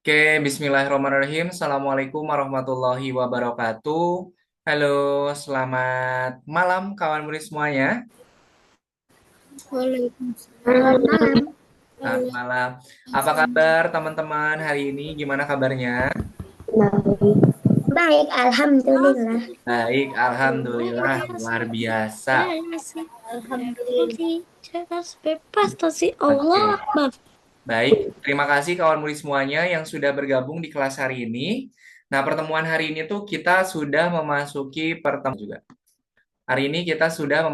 Oke, Bismillahirrahmanirrahim. Assalamualaikum warahmatullahi wabarakatuh. Halo, selamat malam kawan murid semuanya. Waalaikumsalam. Malam. Selamat malam. Apa kabar teman-teman hari ini? Gimana kabarnya? Baik, alhamdulillah. Baik, Alhamdulillah. Luar biasa. Alhamdulillah. Bebas kasih Allah Oke, Akbar. baik. Terima kasih kawan murid semuanya yang sudah bergabung di kelas hari ini. Nah, pertemuan hari ini tuh kita sudah memasuki pertemuan juga. Hari ini kita sudah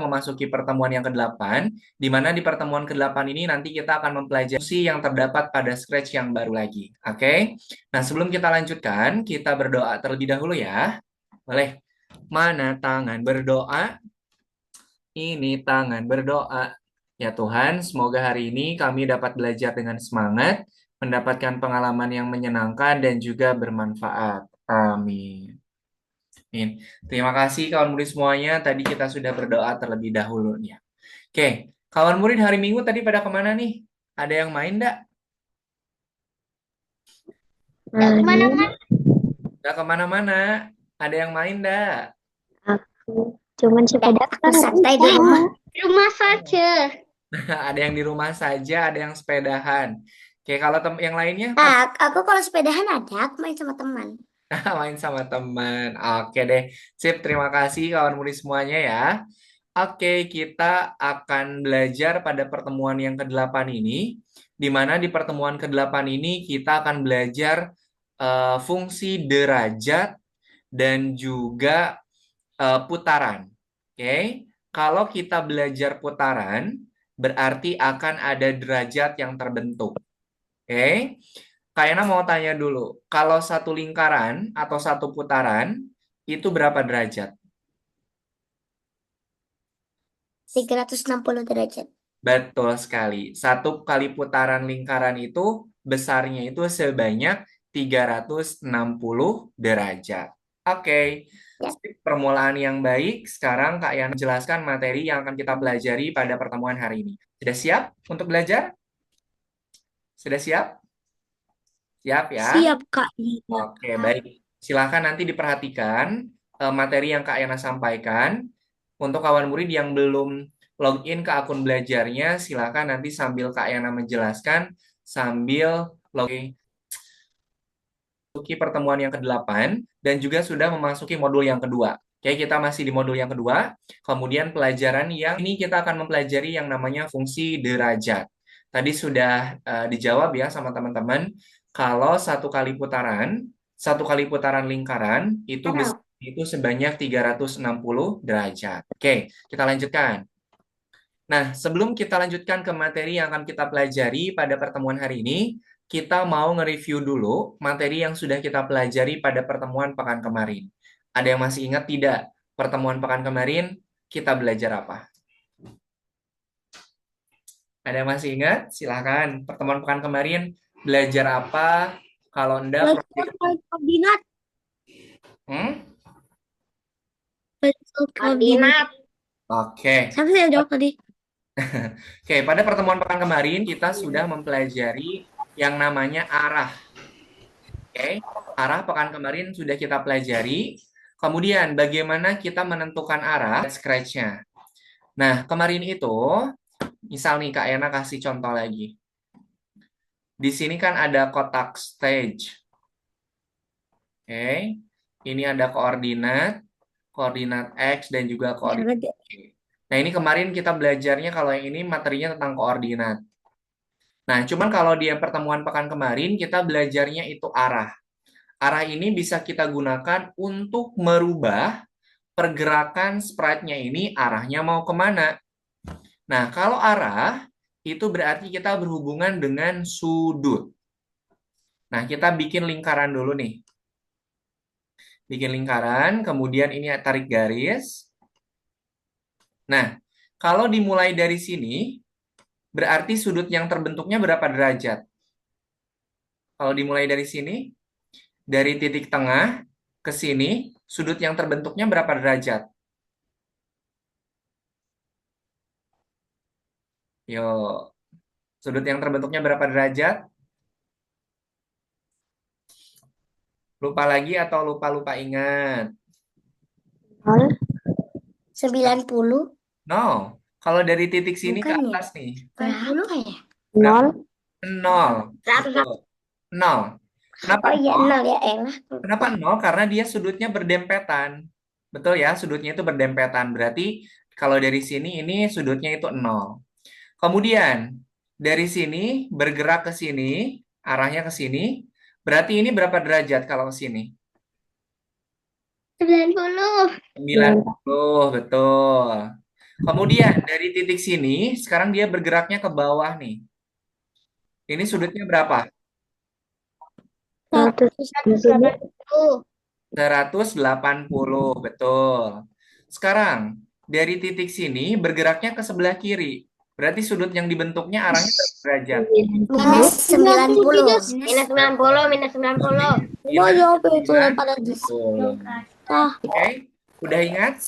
memasuki pertemuan yang ke-8, di mana di pertemuan ke-8 ini nanti kita akan mempelajari fungsi yang terdapat pada Scratch yang baru lagi. Oke? Nah, sebelum kita lanjutkan, kita berdoa terlebih dahulu ya. Boleh? Mana tangan berdoa? Ini tangan berdoa. Ya Tuhan, semoga hari ini kami dapat belajar dengan semangat, mendapatkan pengalaman yang menyenangkan dan juga bermanfaat. Amin. Amin. Terima kasih kawan murid semuanya. Tadi kita sudah berdoa terlebih dahulu nih. Oke, kawan murid hari Minggu tadi pada kemana nih? Ada yang main enggak? Nggak kemana-mana. Enggak kemana-mana. Ada yang main enggak? Aku cuman sepeda aku santai di rumah. Di rumah saja. Ada yang di rumah saja, ada yang sepedahan. Oke, kalau yang lainnya Aku kalau sepedahan ada, aku main sama teman. main sama teman. Oke deh. Sip, terima kasih kawan murid semuanya ya. Oke, kita akan belajar pada pertemuan yang ke-8 ini, di mana di pertemuan ke-8 ini kita akan belajar fungsi derajat dan juga putaran. Oke, kalau kita belajar putaran, berarti akan ada derajat yang terbentuk. Oke, Kayaknya mau tanya dulu, kalau satu lingkaran atau satu putaran, itu berapa derajat? 360 derajat. Betul sekali. Satu kali putaran lingkaran itu besarnya itu sebanyak 360 derajat. Oke, Ya. Sip, permulaan yang baik. Sekarang Kak Yana jelaskan materi yang akan kita pelajari pada pertemuan hari ini. Sudah siap untuk belajar? Sudah siap? Siap ya? Siap, Kak. Iya. Oke, baik. Silakan nanti diperhatikan materi yang Kak Yana sampaikan. Untuk kawan murid yang belum login ke akun belajarnya, silakan nanti sambil Kak Yana menjelaskan, sambil login memasuki pertemuan yang ke-8 dan juga sudah memasuki modul yang kedua. Oke, kita masih di modul yang kedua. Kemudian pelajaran yang ini kita akan mempelajari yang namanya fungsi derajat. Tadi sudah dijawab ya sama teman-teman. Kalau satu kali putaran lingkaran itu besar itu sebanyak 360 derajat. Oke, kita lanjutkan. Nah, sebelum kita lanjutkan ke materi yang akan kita pelajari pada pertemuan hari ini, kita mau nge-review dulu materi yang sudah kita pelajari pada pertemuan pekan kemarin. Ada yang masih ingat tidak? Pertemuan pekan kemarin kita belajar apa? Ada yang masih ingat? Silahkan. Pertemuan pekan kemarin belajar apa? Kalau enggak, Belajar koordinat. Hmm? Belajar koordinat. Oke. Siapa sih yang jawab tadi? Oke, pada pertemuan pekan kemarin kita sudah mempelajari yang namanya arah. Oke, arah pekan kemarin sudah kita pelajari. Kemudian bagaimana kita menentukan arah scratch-nya. Nah, kemarin itu, misal nih Kak Ena kasih contoh lagi. Di sini kan ada kotak stage. Oke, ini ada koordinat, koordinat X dan juga Ya, koordinat lagi. Y. Nah, ini kemarin kita belajarnya kalau yang ini materinya tentang koordinat. Nah, cuman kalau di pertemuan pekan kemarin kita belajarnya itu arah. Arah ini bisa kita gunakan untuk merubah pergerakan sprite-nya ini arahnya mau kemana. Nah, kalau arah, itu berarti kita berhubungan dengan sudut. Nah, kita bikin lingkaran dulu nih. Bikin lingkaran, kemudian ini tarik garis. Nah, kalau dimulai dari sini, berarti sudut yang terbentuknya berapa derajat? Kalau dimulai dari sini, dari titik tengah ke sini, sudut yang terbentuknya berapa derajat? Yuk, sudut yang terbentuknya berapa derajat? Lupa lagi atau lupa-lupa ingat? 0, 90. No. Kalau dari titik sini ke Bukan ya? atas nih. Berapa ya? Berapa? 0, Nol. 100. Betul. Nol. Kenapa Oh iya, nol? 0 ya, Elah. Kenapa nol? Karena dia sudutnya berdempetan. Betul ya, sudutnya itu berdempetan. Berarti kalau dari sini ini sudutnya itu nol. Kemudian dari sini bergerak ke sini, arahnya ke sini. Berarti ini berapa derajat kalau ke sini? 90. 90, betul. Kemudian dari titik sini, sekarang dia bergeraknya ke bawah nih. Ini sudutnya berapa? 180, 180, betul. Sekarang, dari titik sini bergeraknya ke sebelah kiri. Berarti sudut yang dibentuknya arahnya berapa derajat? Minus 90. minus 90, minus 90. Oh, Minus jawab itu 90. pada Betul. Ah, Oke, udah ingat?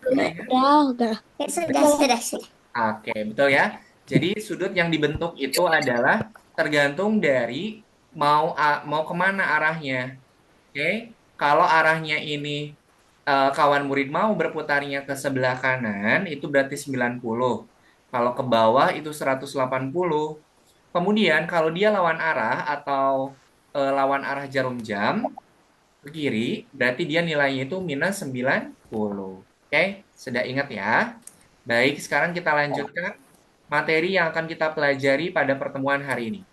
Udah ingat? udah. Ya, sudah. Oke, betul ya. Jadi sudut yang dibentuk itu adalah tergantung dari mau kemana arahnya. Oke, kalau arahnya ini kawan murid mau berputarnya ke sebelah kanan, itu berarti 90. Kalau ke bawah itu 180. Kemudian kalau dia lawan arah atau lawan arah jarum jam ke kiri, berarti dia nilainya itu minus 90. Oke, sudah ingat ya? Baik, sekarang kita lanjutkan materi yang akan kita pelajari pada pertemuan hari ini.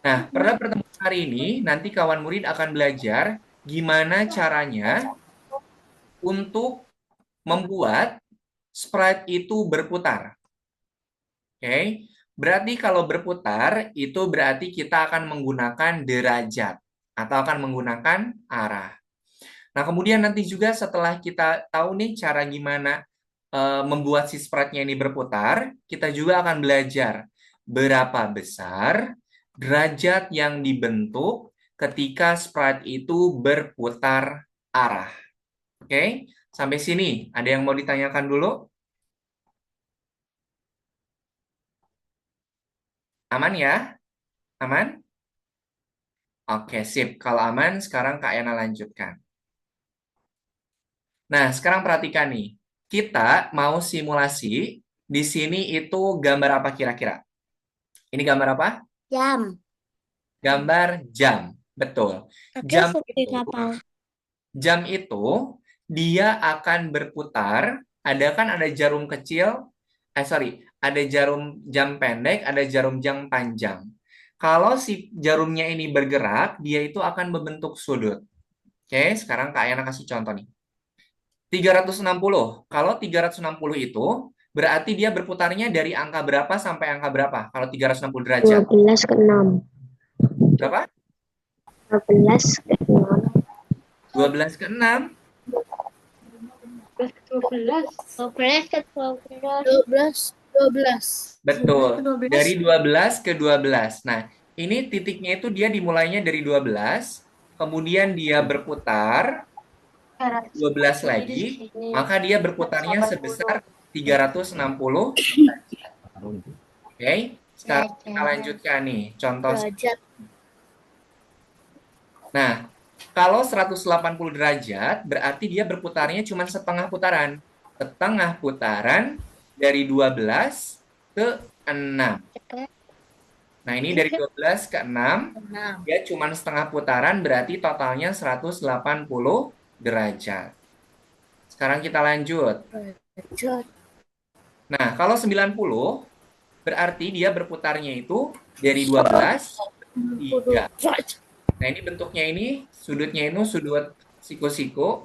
Nah, pada pertemuan hari ini, nanti kawan murid akan belajar gimana caranya untuk membuat sprite itu berputar. Oke, berarti kalau berputar, itu berarti kita akan menggunakan derajat atau akan menggunakan arah. Nah, kemudian nanti juga setelah kita tahu nih cara gimana membuat si sprite-nya ini berputar, kita juga akan belajar berapa besar derajat yang dibentuk ketika sprite itu berputar arah. Oke, sampai sini ada yang mau ditanyakan dulu? Aman ya? Aman? Oke, sip. Kalau aman, sekarang Kak Yana lanjutkan. Nah, sekarang perhatikan nih. Kita mau simulasi. Di sini itu gambar apa kira-kira? Ini gambar apa? Jam. Gambar jam. Betul. Oke, Jam seperti itu, kapal. jam itu dia akan berputar. Ada jarum kecil. Ada jarum jam pendek, ada jarum jam panjang. Kalau si jarumnya ini bergerak, dia itu akan membentuk sudut. Oke, sekarang Kak Yana kasih contoh nih. 360. Kalau 360 itu berarti dia berputarnya dari angka berapa sampai angka berapa? Kalau 360 derajat. 12 ke 6. Berapa? 12 ke 6. 12 ke 6. 12 ke 12. 12. Betul. Dari 12 ke 12. Nah, ini titiknya itu dia dimulainya dari 12, kemudian dia berputar 12 lagi, maka dia berputarnya sebesar 360. Oke, sekarang kita lanjutkan nih contoh. Nah, kalau 180 derajat berarti dia berputarnya cuma setengah putaran. Setengah putaran dari 12 ke 6. Nah, ini dari 12 ke 6, dia cuma setengah putaran, berarti totalnya 180 derajat. Sekarang kita lanjut. Nah, kalau 90, berarti dia berputarnya itu dari 12 ke 3. Nah, ini bentuknya ini, sudutnya itu sudut siku-siku.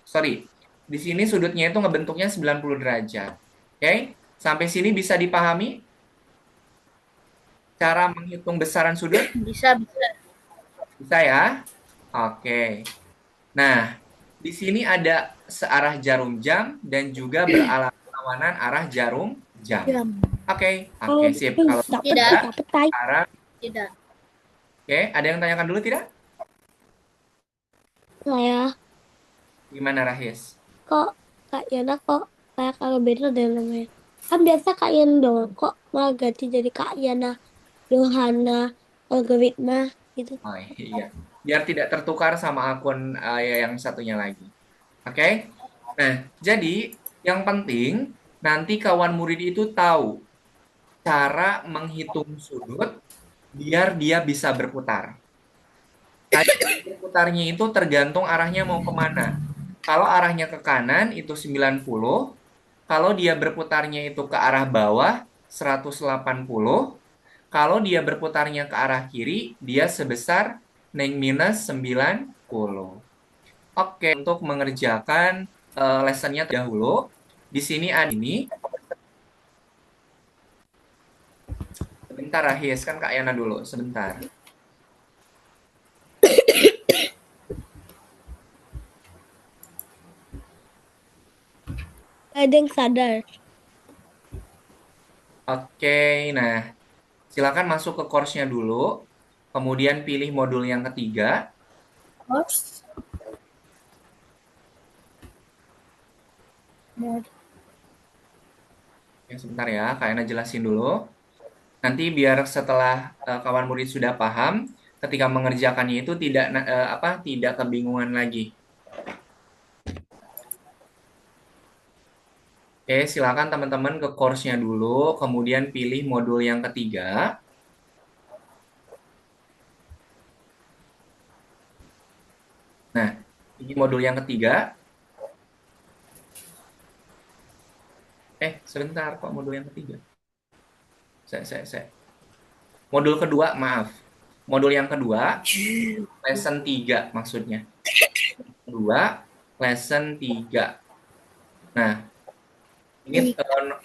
Sorry. Di sini sudutnya itu ngebentuknya 90 derajat. Oke? Sampai sini bisa dipahami? Cara menghitung besaran sudut? Bisa. Bisa ya? Oke. Nah, di sini ada searah jarum jam dan juga berlawanan arah jarum jam. Oke, sip. Kalau Tidak. sekarang, Tidak. oke, ada yang tanyakan dulu tidak? Saya Gimana Rahis? kok Kak Yana kok kayak kalau beda deh namanya. Kan biasa Kak Yana dong, kok malah ganti jadi Kak Yana, Yohana, Algoritma gitu. Oh iya. biar tidak tertukar sama akun yang satunya lagi. Oke? Nah, jadi yang penting nanti kawan murid itu tahu cara menghitung sudut biar dia bisa berputar. Tadi berputarnya itu tergantung arahnya mau kemana. Kalau arahnya ke kanan itu 90, kalau dia berputarnya itu ke arah bawah 180, kalau dia berputarnya ke arah kiri dia sebesar neng minus 90. Oke, untuk mengerjakan lessonnya dahulu, di sini ada ini. Sebentar, Rahis, kan Kak Yana dulu, sebentar. Ada yang sadar. Oke, nah silakan masuk ke course-nya dulu, kemudian pilih modul yang ketiga. Terus, Ya, sebentar ya, Kak Yana jelasin dulu. Nanti biar setelah kawan murid sudah paham, ketika mengerjakannya itu tidak kebingungan lagi. Oke, silakan teman-teman ke course-nya dulu, kemudian pilih modul yang ketiga. Nah, ini modul yang ketiga. Sebentar, kok modul yang ketiga? Saya. Modul kedua, maaf. Modul yang kedua, lesson 3 maksudnya. Kedua, lesson 3. Nah, ini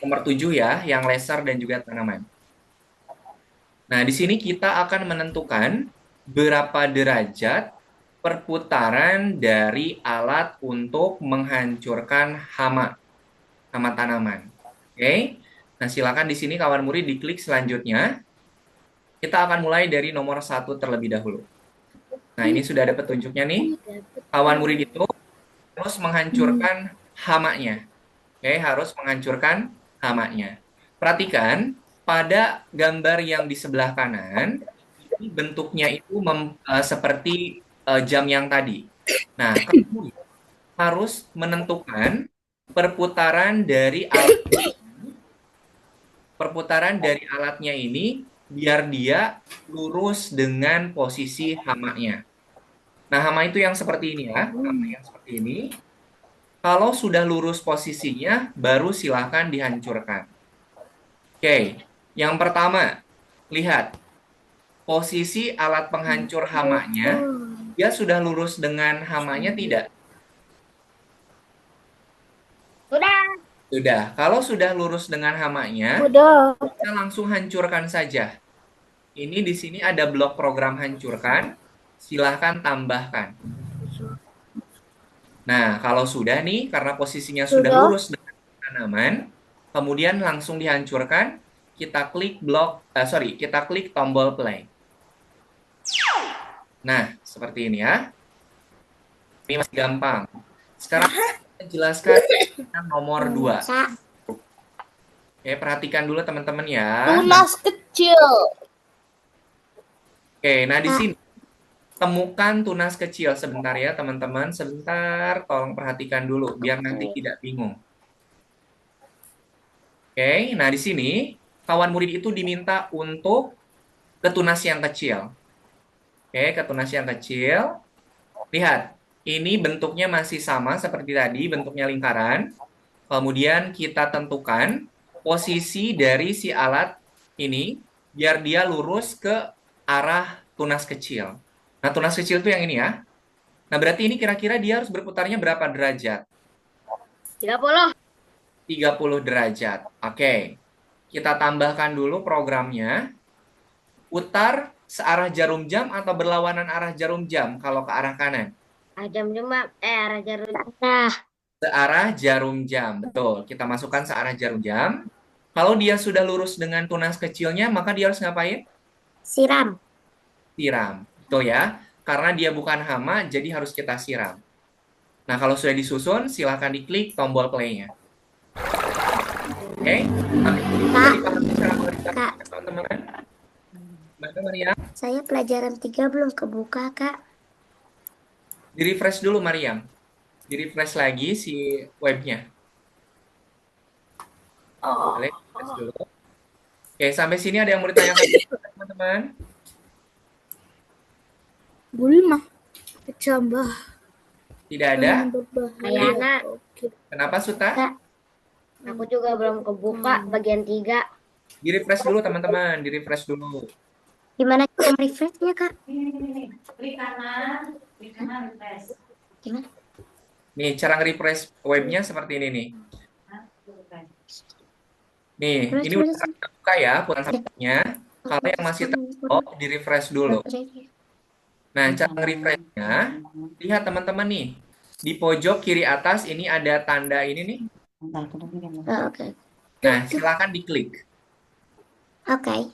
nomor 7 ya, yang laser dan juga tanaman. Nah, di sini kita akan menentukan berapa derajat perputaran dari alat untuk menghancurkan hama tanaman. Oke. Nah, silakan di sini kawan murid diklik selanjutnya. Kita akan mulai dari nomor 1 terlebih dahulu. Nah, ini sudah ada petunjuknya nih. Kawan murid itu harus menghancurkan hamanya. Oke, harus menghancurkan hamanya. Perhatikan, pada gambar yang di sebelah kanan, ini bentuknya itu seperti jam yang tadi. Nah, kamu harus menentukan perputaran dari alatnya ini biar dia lurus dengan posisi hamanya. Nah, hama itu yang seperti ini ya, hama yang seperti ini. Kalau sudah lurus posisinya, baru silahkan dihancurkan. Oke, yang pertama, lihat posisi alat penghancur hamanya, dia sudah lurus dengan hamanya tidak? Udah. Sudah. Kalau sudah lurus dengan hamanya, udah. kita langsung hancurkan saja. Ini di sini ada blok program hancurkan, silahkan tambahkan. Nah, kalau sudah nih, karena posisinya sudah Sudah. lurus dengan tanaman, kemudian langsung dihancurkan, kita klik tombol play. Nah, seperti ini ya. Ini masih gampang. Sekarang kita jelaskan nomor 2. Oke, perhatikan dulu teman-teman ya. Tunas kecil. Oke, nah di sini temukan tunas kecil sebentar ya teman-teman. Sebentar, tolong perhatikan dulu biar nanti tidak bingung. Oke, nah di sini kawan murid itu diminta untuk ke tunas yang kecil. Oke, ke tunas yang kecil. Lihat, ini bentuknya masih sama seperti tadi, bentuknya lingkaran. Kemudian kita tentukan posisi dari si alat ini biar dia lurus ke arah tunas kecil. Nah, tunas kecil itu yang ini ya. Nah, berarti ini kira-kira dia harus berputarnya berapa derajat? 30. 30 derajat. Oke. Kita tambahkan dulu programnya. Putar searah jarum jam atau berlawanan arah jarum jam kalau ke arah kanan? Arah jarum. Nah, Searah jarum jam. Betul. Kita masukkan searah jarum jam. Kalau dia sudah lurus dengan tunas kecilnya, maka dia harus ngapain? siram. Siram. Betul ya. Karena dia bukan hama, jadi harus kita siram. Nah, kalau sudah disusun, silahkan diklik tombol play-nya. Oke? Kak, teman-teman. Gimana, Maria? saya pelajaran 3 belum kebuka, Kak. Di-refresh dulu, Mariam. Di-refresh lagi si webnya. Boleh, refresh dulu. Oke, sampai sini ada yang mau ditanyakan, teman-teman? Gulma, kecambah, Tidak ada? yang Ayana, berbahaya. Oke. Kenapa, Suta? Kak, aku juga belum kebuka bagian 3. Di-refresh dulu, teman-teman. Di-refresh dulu. Gimana cara refreshnya, Kak? Gimana? Nih, cara nge-refresh webnya seperti ini nih. Nih, Terus, ini udah terus. terbuka ya pulang-sampainya. Kalau yang masih tertutup, di-refresh dulu. Nah, cara nge-refreshnya, lihat teman-teman nih. Di pojok kiri atas ini ada tanda ini nih. Oh, oke. Nah, silakan diklik. Oke.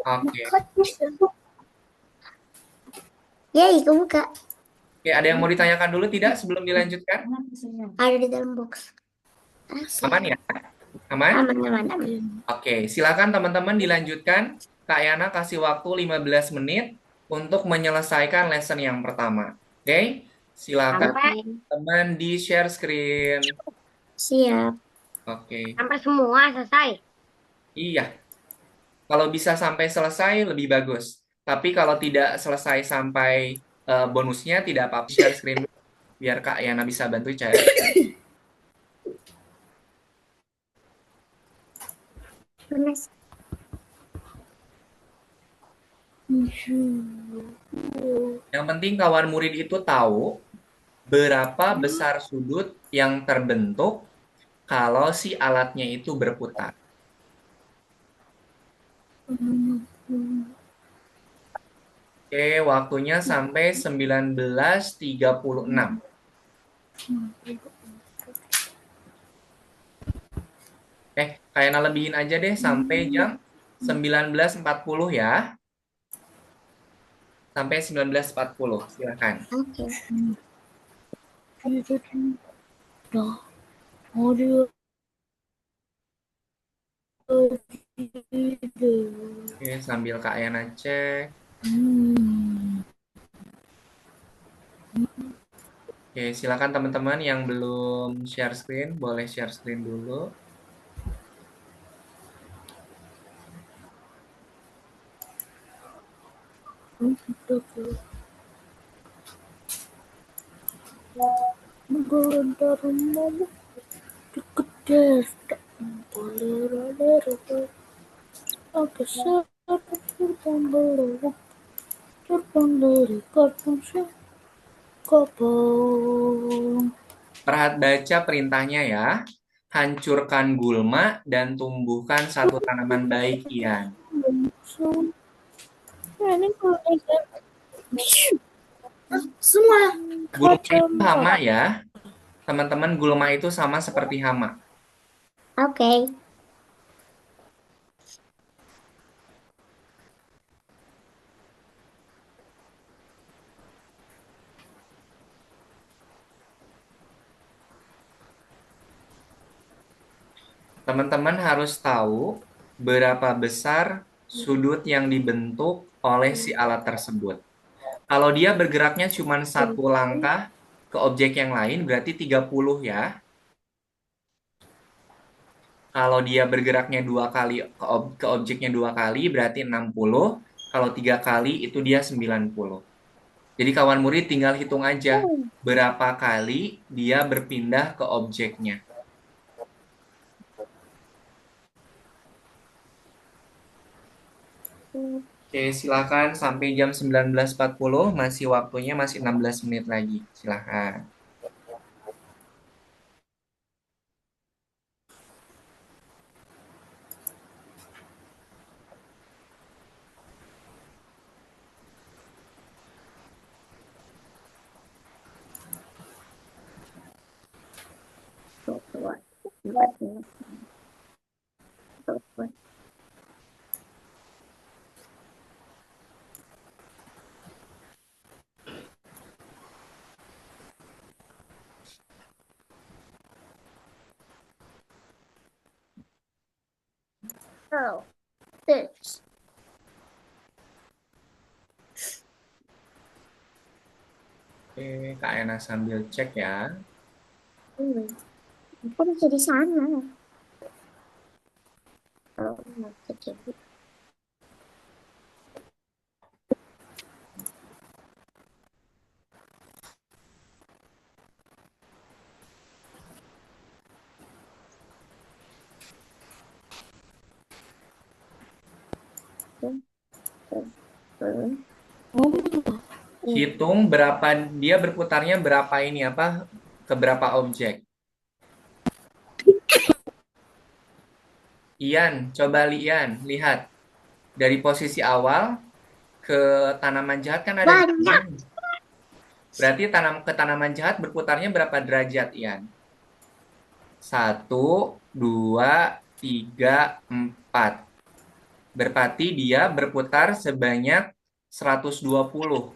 Oke. Yeay, kebuka. Oke, ada yang mau ditanyakan dulu tidak sebelum dilanjutkan? Ada di dalam box. Aman ya? Aman? Aman, aman, aman. Oke, silakan teman-teman dilanjutkan. Kak Yana kasih waktu 15 menit untuk menyelesaikan lesson yang pertama. Oke, silakan Sampai teman di share screen. siap. Oke, Sampai semua selesai. iya. Kalau bisa sampai selesai lebih bagus. Tapi kalau tidak selesai sampai bonusnya tidak apa-apa. Share screen dulu, biar Kak Yana bisa bantu share. Panas. Yang penting kawan murid itu tahu berapa besar sudut yang terbentuk kalau si alatnya itu berputar. Oke, waktunya sampai 19.36. Kayaknya lebihin aja deh sampai jam 19.40 ya. Sampai 19.40, silakan. Oke. Oke, sambil Kak Yana cek. Oke, silakan teman-teman yang belum share screen, boleh share screen dulu. Perhat baca perintahnya ya. Hancurkan gulma dan tumbuhkan satu tanaman baik, Ian. Semua. Gulma itu hama ya. Teman-teman, gulma itu sama seperti hama. Oke. Teman-teman harus tahu berapa besar sudut yang dibentuk oleh si alat tersebut. Kalau dia bergeraknya cuma satu langkah ke objek yang lain, berarti 30 ya. Kalau dia bergeraknya dua kali ke objeknya dua kali, berarti 60. Kalau tiga kali, itu dia 90. Jadi kawan murid tinggal hitung aja berapa kali dia berpindah ke objeknya. Oke, silakan sampai jam 19.40, masih waktunya masih 16 menit lagi. Silakan. Oh, this. Oke, Kak Ena sambil cek ya. Aku bisa di sana. Kalau mau cek ya. Hitung berapa dia berputarnya berapa ini apa ke berapa objek. Ian, coba Ian, lihat dari posisi awal ke tanaman jahat kan ada Banyak. garis. Berarti ke tanaman jahat berputarnya berapa derajat, Ian? Satu, dua, tiga, empat. Berarti dia berputar sebanyak 120.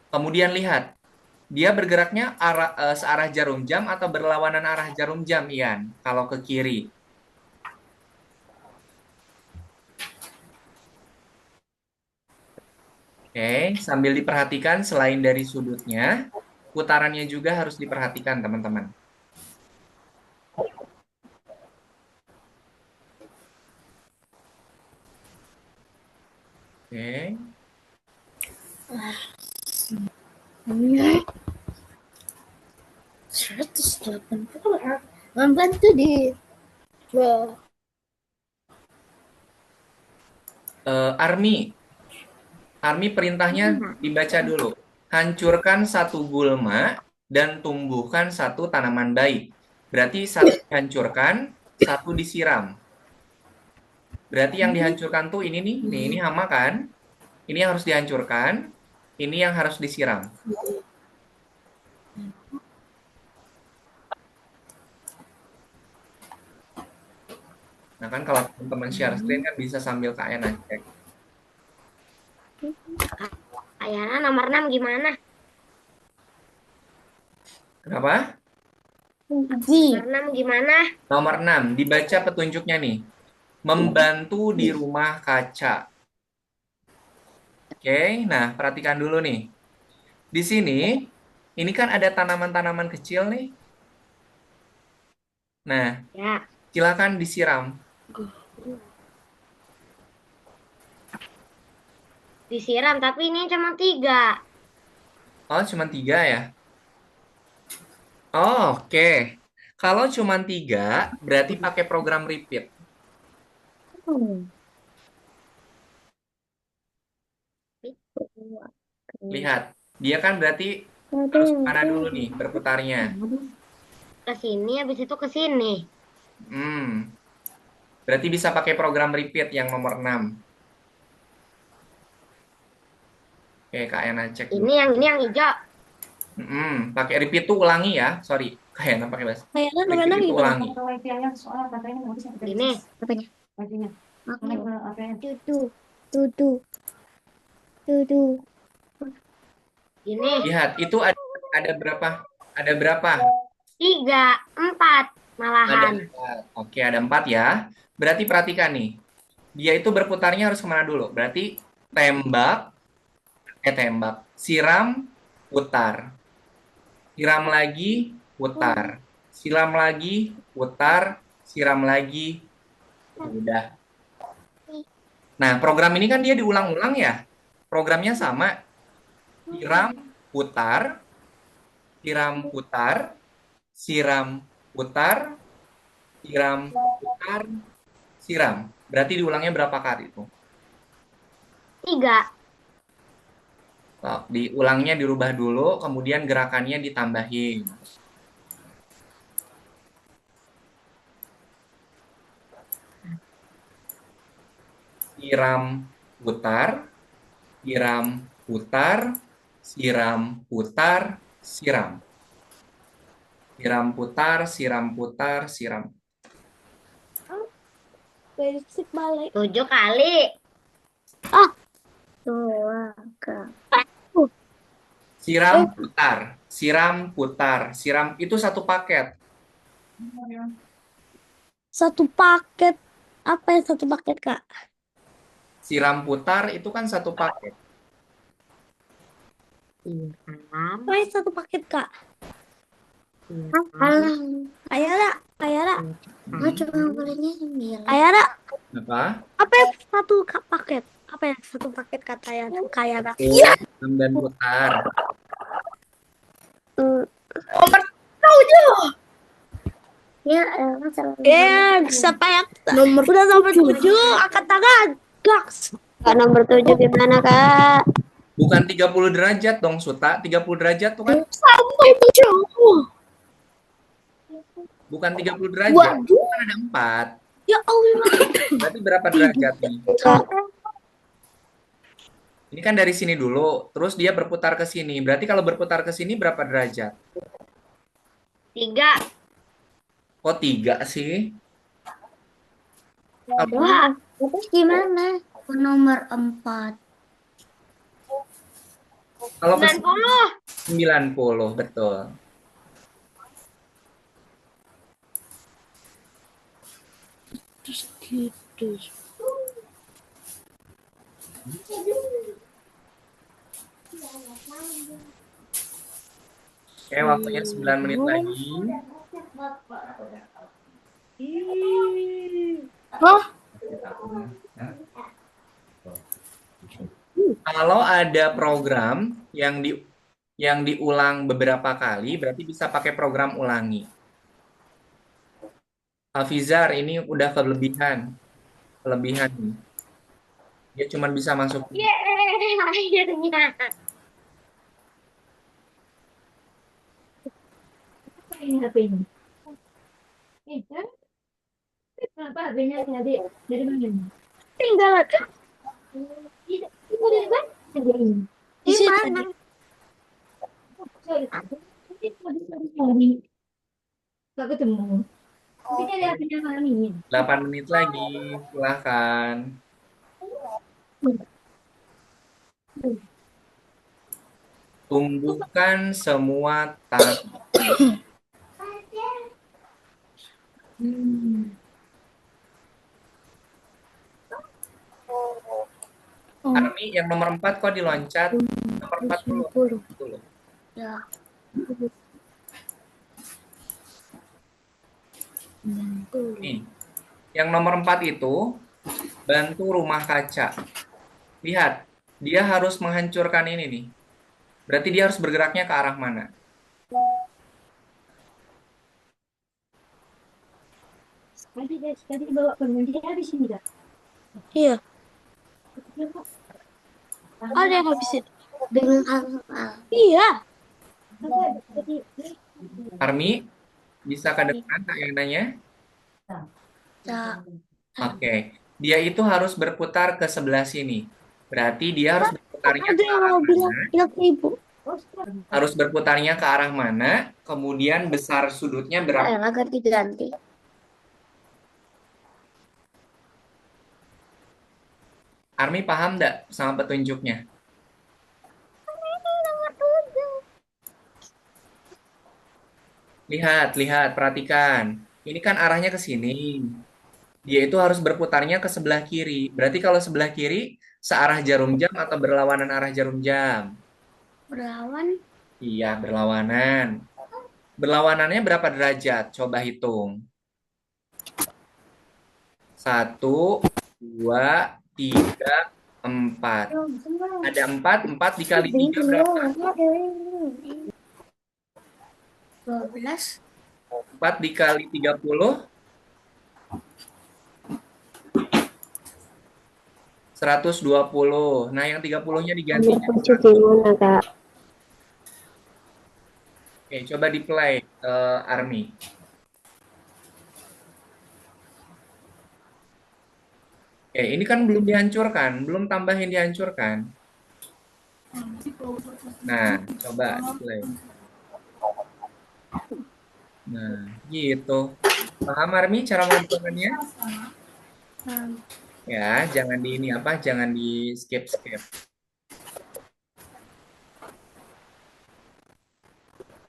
Kemudian lihat, dia bergeraknya searah jarum jam atau berlawanan arah jarum jam, Ian? Kalau ke kiri. Oke, sambil diperhatikan selain dari sudutnya, putarannya juga harus diperhatikan, teman-teman. Oke. 180. Membantu di Army, perintahnya dibaca dulu. Hancurkan satu gulma dan tumbuhkan satu tanaman baik. Berarti satu dihancurkan, satu disiram. Berarti yang dihancurkan tuh ini nih, ini hama kan? Ini yang harus dihancurkan, ini yang harus disiram. Nah kan kalau teman-teman share screen kan bisa sambil kalian cek. Ayana nomor 6 gimana? Kenapa? Nomor 6 gimana? Nomor 6, dibaca petunjuknya nih. Membantu di rumah kaca. Oke, nah perhatikan dulu nih. Di sini, ini kan ada tanaman-tanaman kecil nih. Nah, Ya, silakan disiram. disiram tapi ini cuma 3. Oh, cuma 3 ya? Oh, oke. Kalau cuma 3, berarti pakai program repeat. Lihat, dia kan berarti harus kemana dulu nih berputarnya. Ke sini habis itu ke sini. Hmm, berarti bisa pakai program repeat yang nomor 6. Oke, Kak Ena cek dulu. Ini yang hijau. Pakai repeat tuh ulangi ya. Sorry, Kak Ena pakai bahasa. Kayaknya nomor Repeat 6 itu gimana? ulangi. Ini. Apanya? Tutu. Tutu. Tutu. Ini. Lihat, itu ada berapa? Ada berapa? 3, 4 Ada malahan. 4. Oke, ada 4 ya. Berarti perhatikan nih. Dia itu berputarnya harus kemana dulu? Berarti tembak, tembak. Siram, putar. Siram lagi, putar. Siram lagi, putar. Siram lagi, udah. Nah, program ini kan dia diulang-ulang ya. Programnya sama. Siram, putar. Siram, putar. Siram, putar. Siram, putar. Siram. Berarti diulangnya berapa kali itu? 3. Oh, diulangnya dirubah dulu, kemudian gerakannya ditambahin. Siram, putar, siram, putar, siram, putar, siram. Siram, putar, siram, putar, siram. Berisik balik. 7 kali. Ah, Dua ke. Siram, putar, siram, putar, siram. Itu satu paket. satu paket. Apa yang satu paket, Kak? Siram, putar itu kan satu paket. Iya kan? Main satu paket, Kak. Iya kan? Ayara, Ayara, Nah, cuma bolehnya 9. Ayara. Apa? Apa yang satu paket? Apa yang satu paket kata Ayara? Oh, dan putar. Ya, selalu Siapa yang nomor udah nomor 7 angkat tangan. Gaks. Kak, nomor 7 gimana, Kak? Bukan 30 derajat dong, Suta. 30 derajat tuh kan Sampai 7. bukan 30 derajat. Waduh. Kan ada 4. Ya Allah. Berarti berapa derajat nih? Kak, Ini kan dari sini dulu, terus dia berputar ke sini. Berarti kalau berputar ke sini berapa derajat? 3. Kok 3 sih? Kalau Wah, terus gimana? Nomor 4. kalau ke 90. 90, betul. Gitu. Oke, waktunya 9 menit lagi. Oh, Kalau ada program yang diulang beberapa kali, berarti bisa pakai program ulangi. Alfizar, ini udah kelebihan. Kelebihan nih. Dia cuma bisa masuk. Yeay, akhirnya. Ini HP-nya. Kenapa HP-nya dari mana? Tinggal aja. Tidak, tinggal dari mana? Dari ini. Di mana? Gak ketemu. Tapi dari HP-nya Mami. 8 menit lagi, silahkan. Tumbuhkan semua tangan. Armi yang nomor 4 kok diloncat? Nomor 40. Betul. Ya. Nih, yang nomor 4 itu bantu rumah kaca. Lihat, dia harus menghancurkan ini nih. Berarti dia harus bergeraknya ke arah mana? Tadi bawa pengunci habis ini dah. iya. Ada yang habisin. Dengan hal-hal. Iya. Armi, bisa ke depan Kak yang nanya? Ya. Oke. Dia itu harus berputar ke sebelah sini. Berarti dia harus berputarnya Ada ke yang arah mau bilang mana? bilang ke ibu. Harus berputarnya ke arah mana? Kemudian besar sudutnya berapa? Agar diganti. Armi paham nggak sama petunjuknya? Lihat, lihat, perhatikan. Ini kan arahnya ke sini. Dia itu harus berputarnya ke sebelah kiri. Berarti kalau sebelah kiri, searah jarum jam atau berlawanan arah jarum jam? Berawan. Iya, berlawanan. Berlawanannya berapa derajat? Coba hitung. 1, 2, 3, 4. Ada 4, 4 dikali 3 berapa? 12. 4 dikali 30, 120. Nah, yang 30-nya diganti. Nomor 7 gimana, Kak? Oke, coba di play, Army. Oke, ini kan belum dihancurkan, belum tambahin dihancurkan. Nah, coba di play. Nah, gitu. Paham Army cara menghitungnya? Ya, jangan di ini apa, jangan di skip-skip.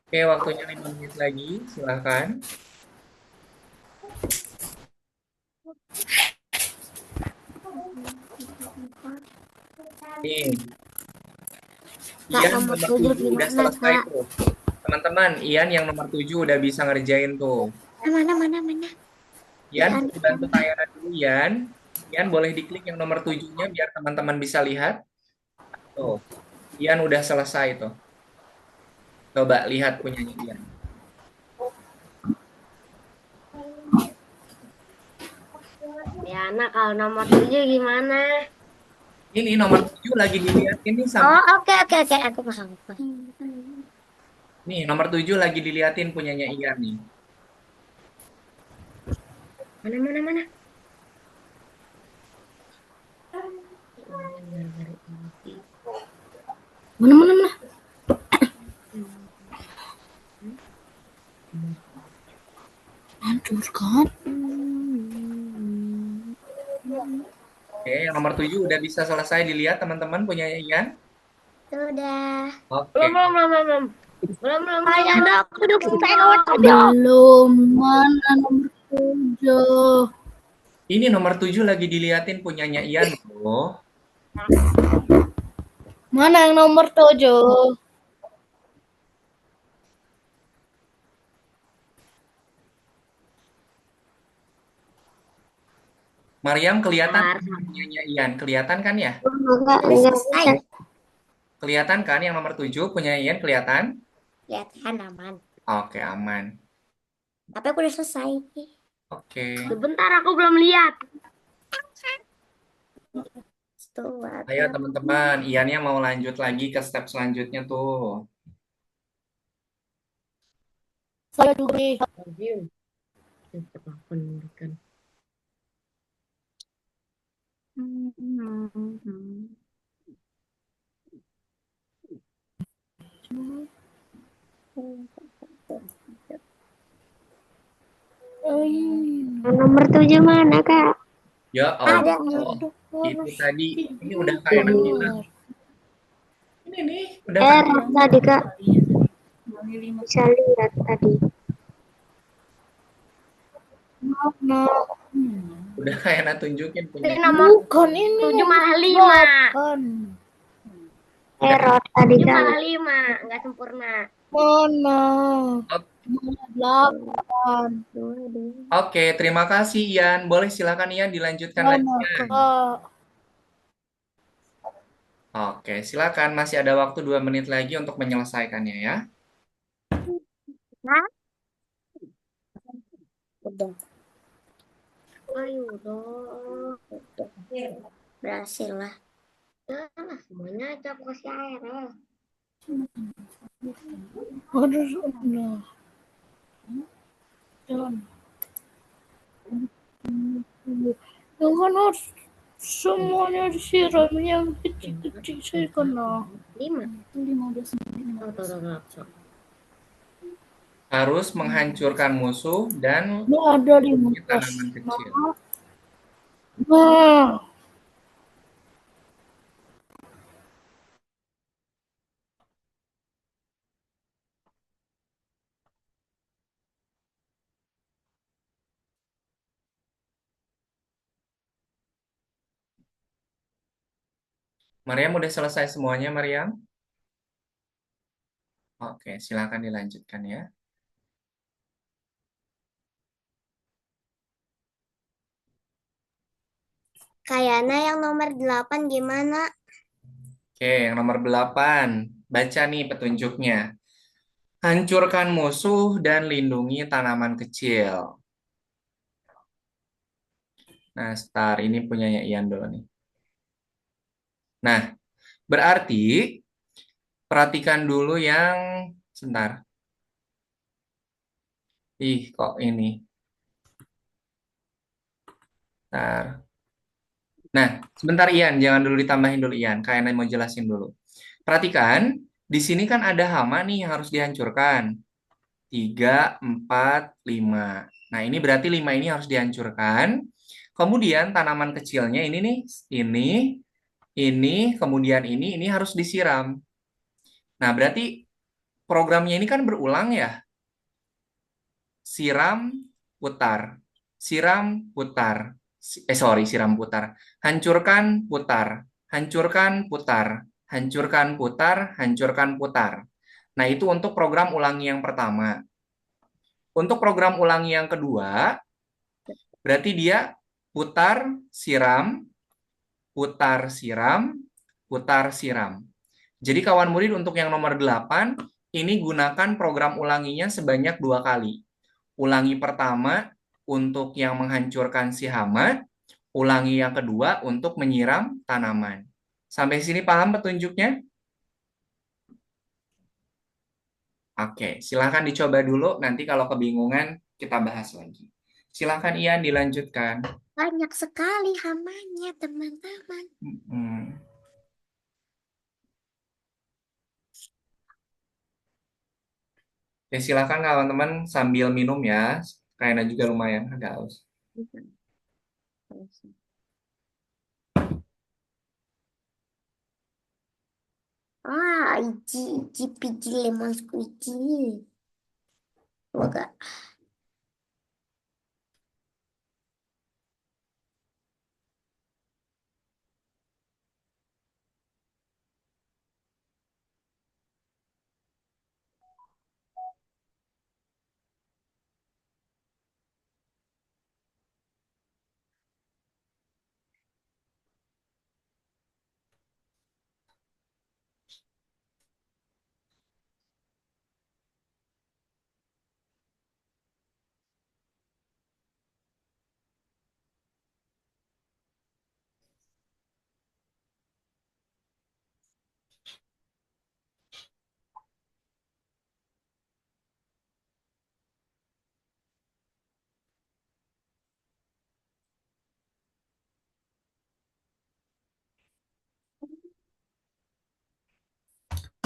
Oke, waktunya 5 menit lagi, silahkan. Nih, Kak, Ian nomor nomor 7 7 udah gimana, selesai Kak? tuh. Teman-teman, Ian yang nomor 7 udah bisa ngerjain tuh. Mana? Ian Ian, boleh bantu Tayana dulu, Ian. Ian boleh diklik yang nomor 7-nya biar teman-teman bisa lihat. Tuh, Ian udah selesai tuh. Coba lihat punyanya Ian. Diana kalau nomor 7 gimana? Ini nomor 7 lagi dilihat ini sampai Oh, oke. Aku paham. nih nomor 7 lagi diliatin punyanya Ian nih. Mana? Mana? Hancurkan. Oke, yang nomor 7 udah bisa selesai dilihat teman-teman punyanya Ian. sudah. Oke. Belum. Ayo dong, duduk sampai nomor 7. Belum. Mana nomor 7? Ini nomor 7 lagi diliatin punyanya Ian loh. Mana yang nomor 7? Mariam kelihatan punyanya Ian, kelihatan kan ya? Enggak selesai. Kelihatan kan yang nomor 7 punya Ian kelihatan? Kelihatan aman. Oke, aman. Tapi aku udah selesai. Oke. Sebentar, aku belum lihat. Ayo teman-teman, Iannya mau lanjut lagi ke step selanjutnya tuh. Saya juga nih. Nomor 7 mana, Kak? Ya Ada. Allah, itu tadi ini udah kayak bilang. Ini nih, udah Tadi, Kak. Bisa lihat tadi. Mana? udah kayak nak tunjukin punya. Bukan ini. 7 malah 5. Bukan. Error tadi, 7 Kak. malah 5. Nggak sempurna. Mana? Oke. Mana 8? Oke, terima kasih Ian. Boleh silakan Ian dilanjutkan lagi. Mana, Kak? Oke, silakan. Masih ada waktu 2 menit lagi untuk menyelesaikannya ya. Udah. Ayo dong. Berhasil lah. Udah, semuanya aja aku kasih air ya. Harus udah. Jangan. Jangan harus semuanya disiram yang kecil-kecil saya kena. 5. 15 Tuh. Harus menghancurkan musuh dan Nggak ada 15. tanaman kecil. Nah, Mariam udah selesai semuanya, Mariam? Oke, silakan dilanjutkan ya. Kayaknya yang nomor 8 gimana? Oke, yang nomor 8. Baca nih petunjuknya. Hancurkan musuh dan lindungi tanaman kecil. Nah, Star ini punyanya Ian dulu nih. Nah, berarti perhatikan dulu yang sebentar. Ih, kok ini? Bentar. Nah, sebentar Ian, jangan dulu ditambahin dulu Ian. Kayaknya mau jelasin dulu. Perhatikan, di sini kan ada hama nih yang harus dihancurkan. 3, 4, 5. Nah, ini berarti 5 ini harus dihancurkan. Kemudian tanaman kecilnya ini nih, kemudian ini harus disiram. Nah, berarti programnya ini kan berulang ya. Siram, putar. Siram, putar. Siram, putar. Hancurkan, putar. Hancurkan, putar. hancurkan, putar, hancurkan, putar. Nah, itu untuk program ulangi yang pertama. Untuk program ulangi yang kedua, berarti dia putar, siram, putar, siram, putar, siram. Jadi kawan murid untuk yang nomor 8, ini gunakan program ulanginya sebanyak 2 kali. Ulangi pertama untuk yang menghancurkan si hama, ulangi yang kedua untuk menyiram tanaman. Sampai sini paham petunjuknya? Oke, silahkan dicoba dulu. Nanti kalau kebingungan, kita bahas lagi. Silahkan Ian dilanjutkan. Banyak sekali hamanya, teman-teman. Hmm. Ya, silahkan teman-teman sambil minum ya. Kayaknya juga lumayan agak haus. Ah, iji piji lemon squeezy. Waga.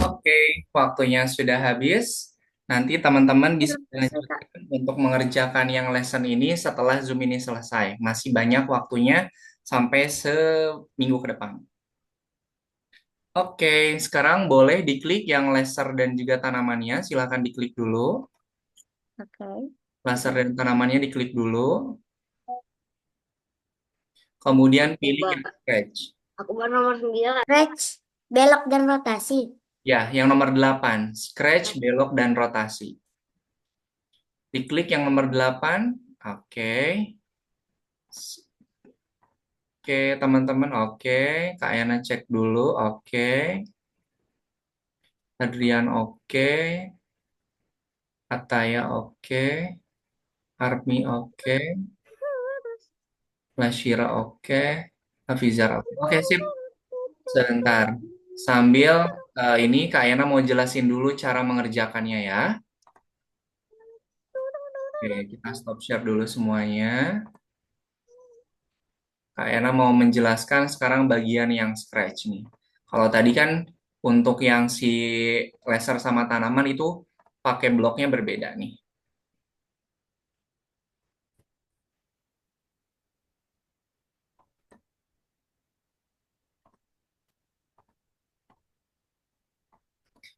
Oke, waktunya sudah habis. Nanti teman-teman bisa Selesai, Kak. lanjutkan untuk mengerjakan yang lesson ini setelah Zoom ini selesai. Masih banyak waktunya sampai seminggu ke depan. Oke, sekarang boleh diklik yang laser dan juga tanamannya. Silahkan diklik dulu. Oke. Laser dan tanamannya diklik dulu. Kemudian pilih yang scratch. Aku baru nomor 9. Stretch, belok dan rotasi. Ya, yang nomor 8. Scratch, belok, dan rotasi. Diklik yang nomor 8. Oke. Oke, teman-teman. Oke. Kak Yana cek dulu. Oke. Adrian oke. Ataya oke. Armi oke. Lashira oke. Hafizar oke. Oke, sip. Sebentar. Sambil ini Kak Yana mau jelasin dulu cara mengerjakannya ya. Oke, kita stop share dulu semuanya. Kak Ena mau menjelaskan sekarang bagian yang scratch nih. Kalau tadi kan untuk yang si laser sama tanaman itu pakai bloknya berbeda nih.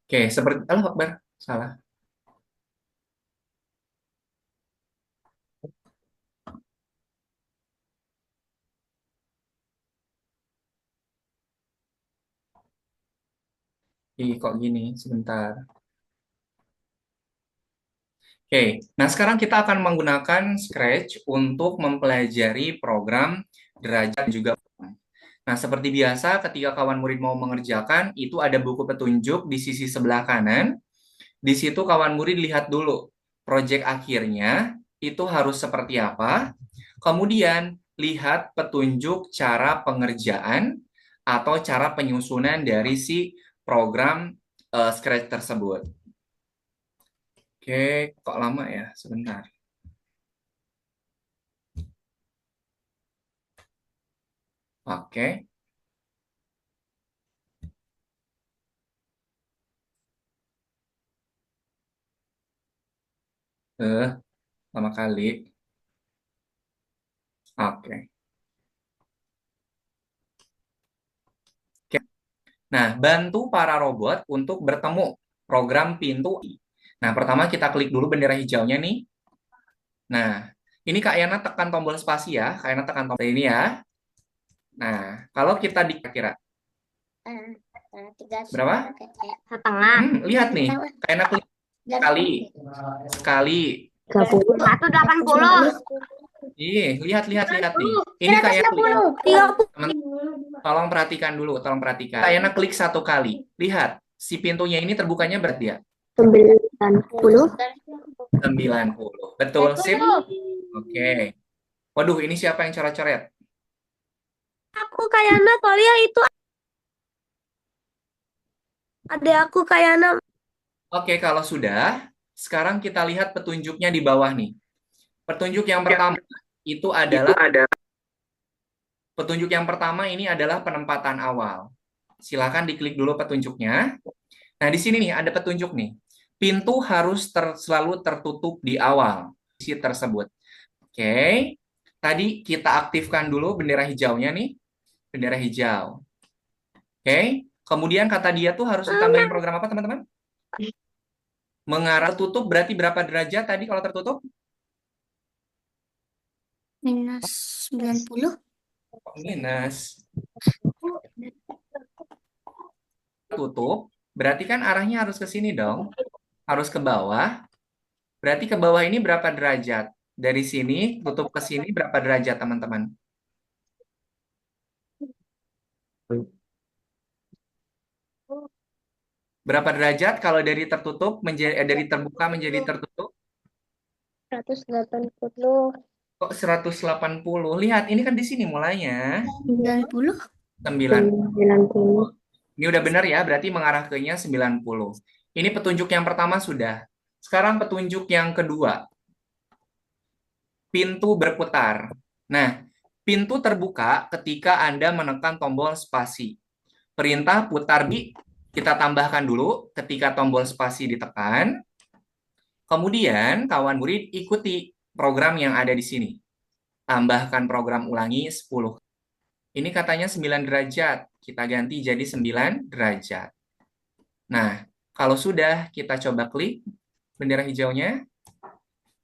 Oke, seperti Allah Akbar. Salah. Ih, kok gini? Sebentar. Oke, nah sekarang kita akan menggunakan Scratch untuk mempelajari program derajat dan juga. Nah, seperti biasa ketika kawan murid mau mengerjakan, itu ada buku petunjuk di sisi sebelah kanan. Di situ kawan murid lihat dulu proyek akhirnya itu harus seperti apa. Kemudian lihat petunjuk cara pengerjaan atau cara penyusunan dari si program Scratch tersebut. Oke, kok lama ya? Sebentar. Oke. Lama kali. Oke. Oke. Nah, bantu para robot untuk bertemu program pintu. Nah, pertama kita klik dulu bendera hijaunya nih. Nah, ini Kak Yana tekan tombol spasi ya. Kak Yana tekan tombol ini ya. Nah, kalau kita dikira Berapa? Setengah. Lihat nih, kayak klik sekali, sekali. 30. 180. Lihat nih. Ini kayak klik. 30. Tolong perhatikan dulu, Kayak klik satu kali. Lihat, si pintunya ini terbukanya berat dia. 90. 90. Betul, sip. Oke. Waduh, ini siapa yang coret-coret? Aku kayaknya soalnya itu ada aku kayaknya. Oke, kalau sudah, sekarang kita lihat petunjuknya di bawah nih. Petunjuk yang pertama itu adalah petunjuk yang pertama ini adalah penempatan awal. Silakan diklik dulu petunjuknya. Nah, di sini nih ada petunjuk nih. Pintu harus selalu tertutup di awal sisi tersebut. Oke. Tadi kita aktifkan dulu bendera hijaunya nih. Bendera hijau. Oke. Kemudian kata dia tuh harus ditambahin program apa, teman-teman? Mengarah tutup berarti berapa derajat tadi kalau tertutup? Minus 90. Minus. Tutup, berarti kan arahnya harus ke sini dong. Harus ke bawah. Berarti ke bawah ini berapa derajat? Dari sini tutup ke sini berapa derajat, teman-teman? Berapa derajat kalau dari tertutup dari terbuka menjadi tertutup? 180. Kok 180? Lihat, ini kan di sini mulainya. 90. 90. 90. Ini udah benar ya, berarti mengarah ke nya 90. Ini petunjuk yang pertama sudah. Sekarang petunjuk yang kedua. Pintu berputar. Nah, pintu terbuka ketika Anda menekan tombol spasi. Perintah putar kita tambahkan dulu ketika tombol spasi ditekan. Kemudian kawan murid ikuti program yang ada di sini. Tambahkan program ulangi 10. Ini katanya 9 derajat. Kita ganti jadi 9 derajat. Nah, kalau sudah kita coba klik bendera hijaunya.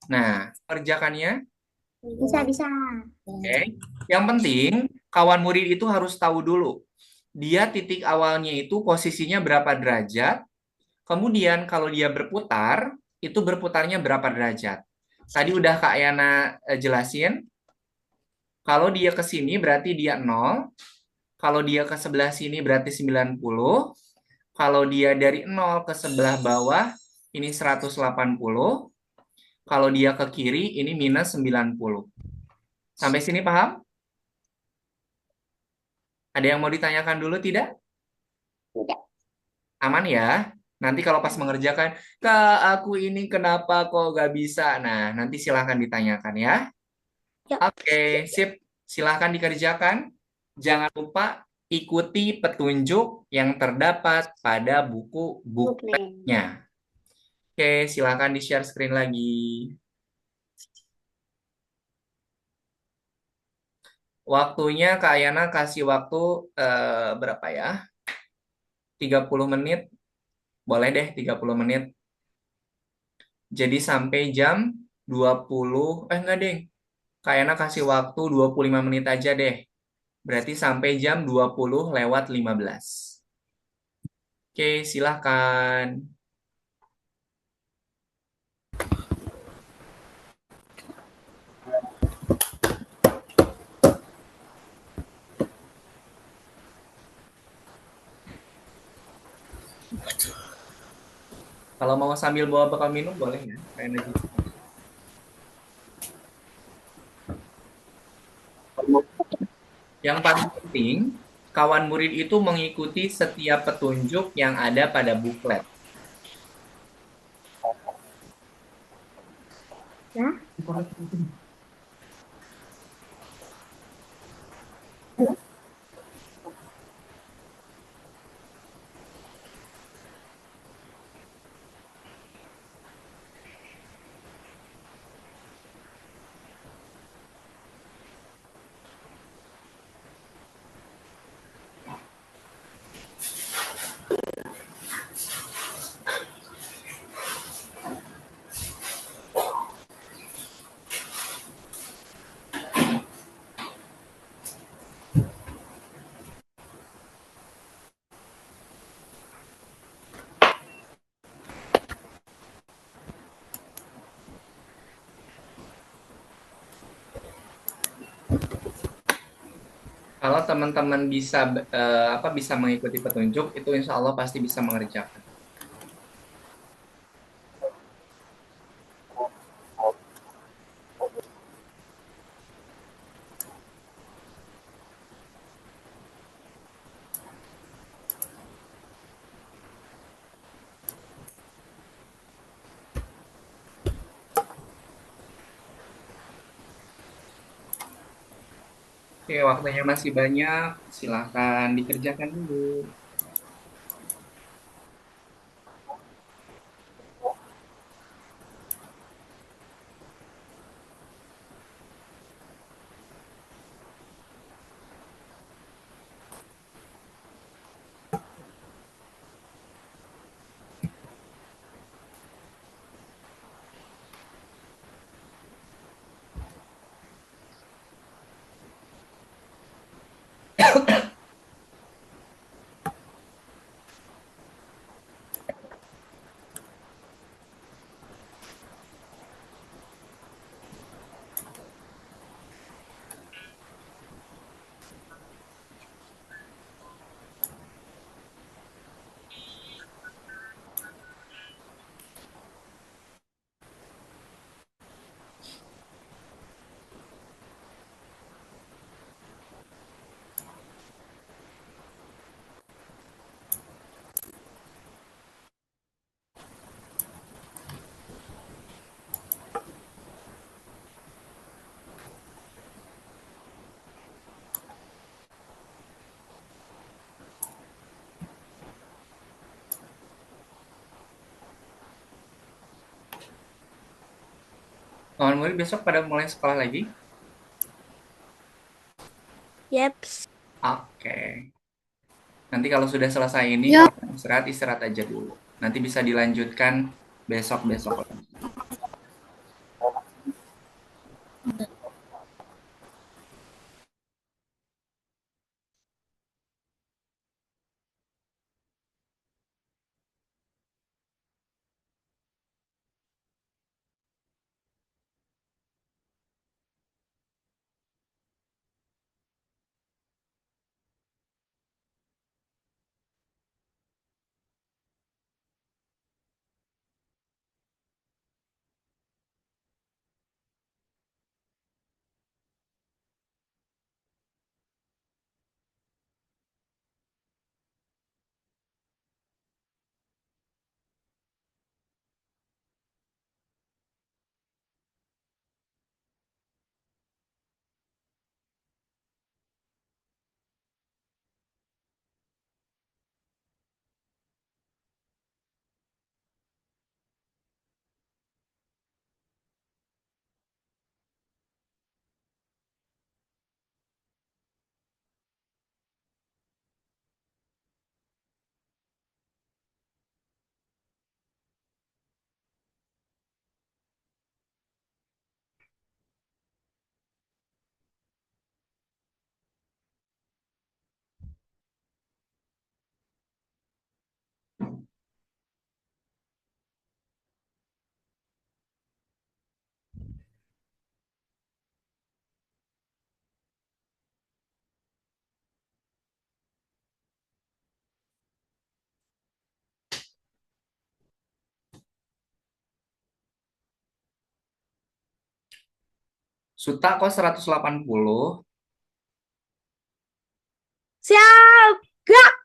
Nah, kerjakannya. Bisa. Oke. Yang penting kawan murid itu harus tahu dulu. Dia titik awalnya itu posisinya berapa derajat. Kemudian kalau dia berputar, itu berputarnya berapa derajat. Tadi udah Kak Yana jelasin. Kalau dia ke sini berarti dia 0. Kalau dia ke sebelah sini berarti 90. Kalau dia dari 0 ke sebelah bawah, ini 180. Kalau dia ke kiri, ini minus 90. Sampai sini paham? Ada yang mau ditanyakan dulu, tidak? Tidak. Aman ya? Nanti kalau pas mengerjakan, Kak, aku ini kenapa kok gak bisa? Nah, nanti silahkan ditanyakan ya. Ya. Oke, sip. Silahkan dikerjakan. Jangan lupa ikuti petunjuk yang terdapat pada buku bukletnya. Oke, silahkan di-share screen lagi. Waktunya Kak Yana kasih waktu berapa ya? 30 menit. Boleh deh 30 menit. Jadi sampai jam 20, enggak deh. Kak Yana kasih waktu 25 menit aja deh. Berarti sampai jam 20:15. Oke, silahkan. Kalau mau sambil bawa bekal minum boleh ya? Kak Yana juga. Yang paling penting, kawan murid itu mengikuti setiap petunjuk yang ada pada buklet. Ya. Kalau teman-teman bisa bisa mengikuti petunjuk, itu insya Allah pasti bisa mengerjakan. Oke, waktunya masih banyak. Silahkan dikerjakan dulu. Kawan murid besok pada mulai sekolah lagi? Yeps. Oke. Nanti kalau sudah selesai ini, Ya. kalau istirahat, istirahat aja dulu. Nanti bisa dilanjutkan besok-besok lagi. Suta kok 180? Siap. Gak.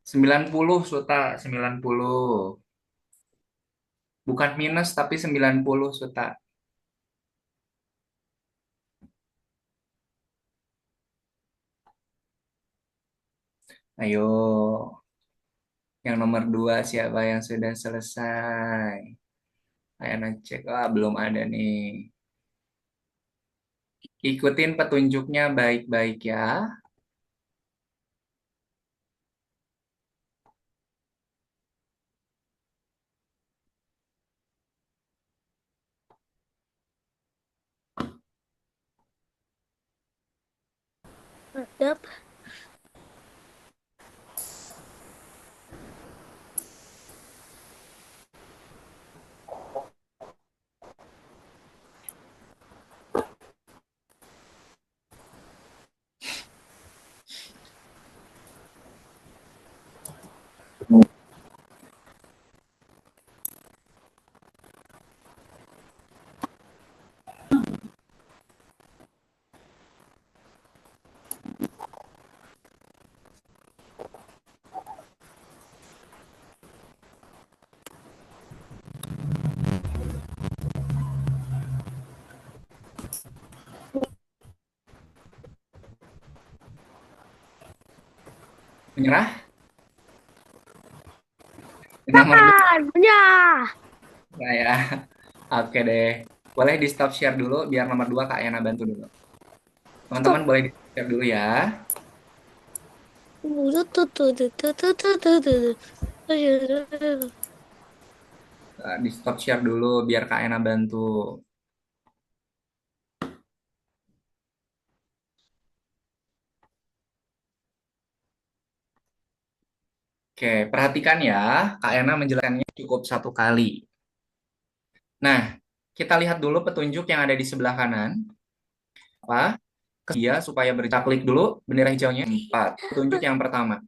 90 Suta, 90. Bukan minus tapi 90 Suta. Ayo, yang nomor 2 siapa yang sudah selesai? Ayo cek, belum ada nih. Ikutin petunjuknya baik-baik ya. Mantap. Menyerah? Nomor 2 Ya. ya. Oke deh. Boleh di stop share dulu biar nomor 2 Kak Yana bantu dulu. Teman-teman Stop. boleh di share dulu ya. Di stop share dulu biar Kak Yana bantu. Oke, perhatikan ya. Kak Yana menjelaskannya cukup satu kali. Nah, kita lihat dulu petunjuk yang ada di sebelah kanan. Apa? Dia supaya kita klik dulu bendera hijaunya 4. Petunjuk yang pertama.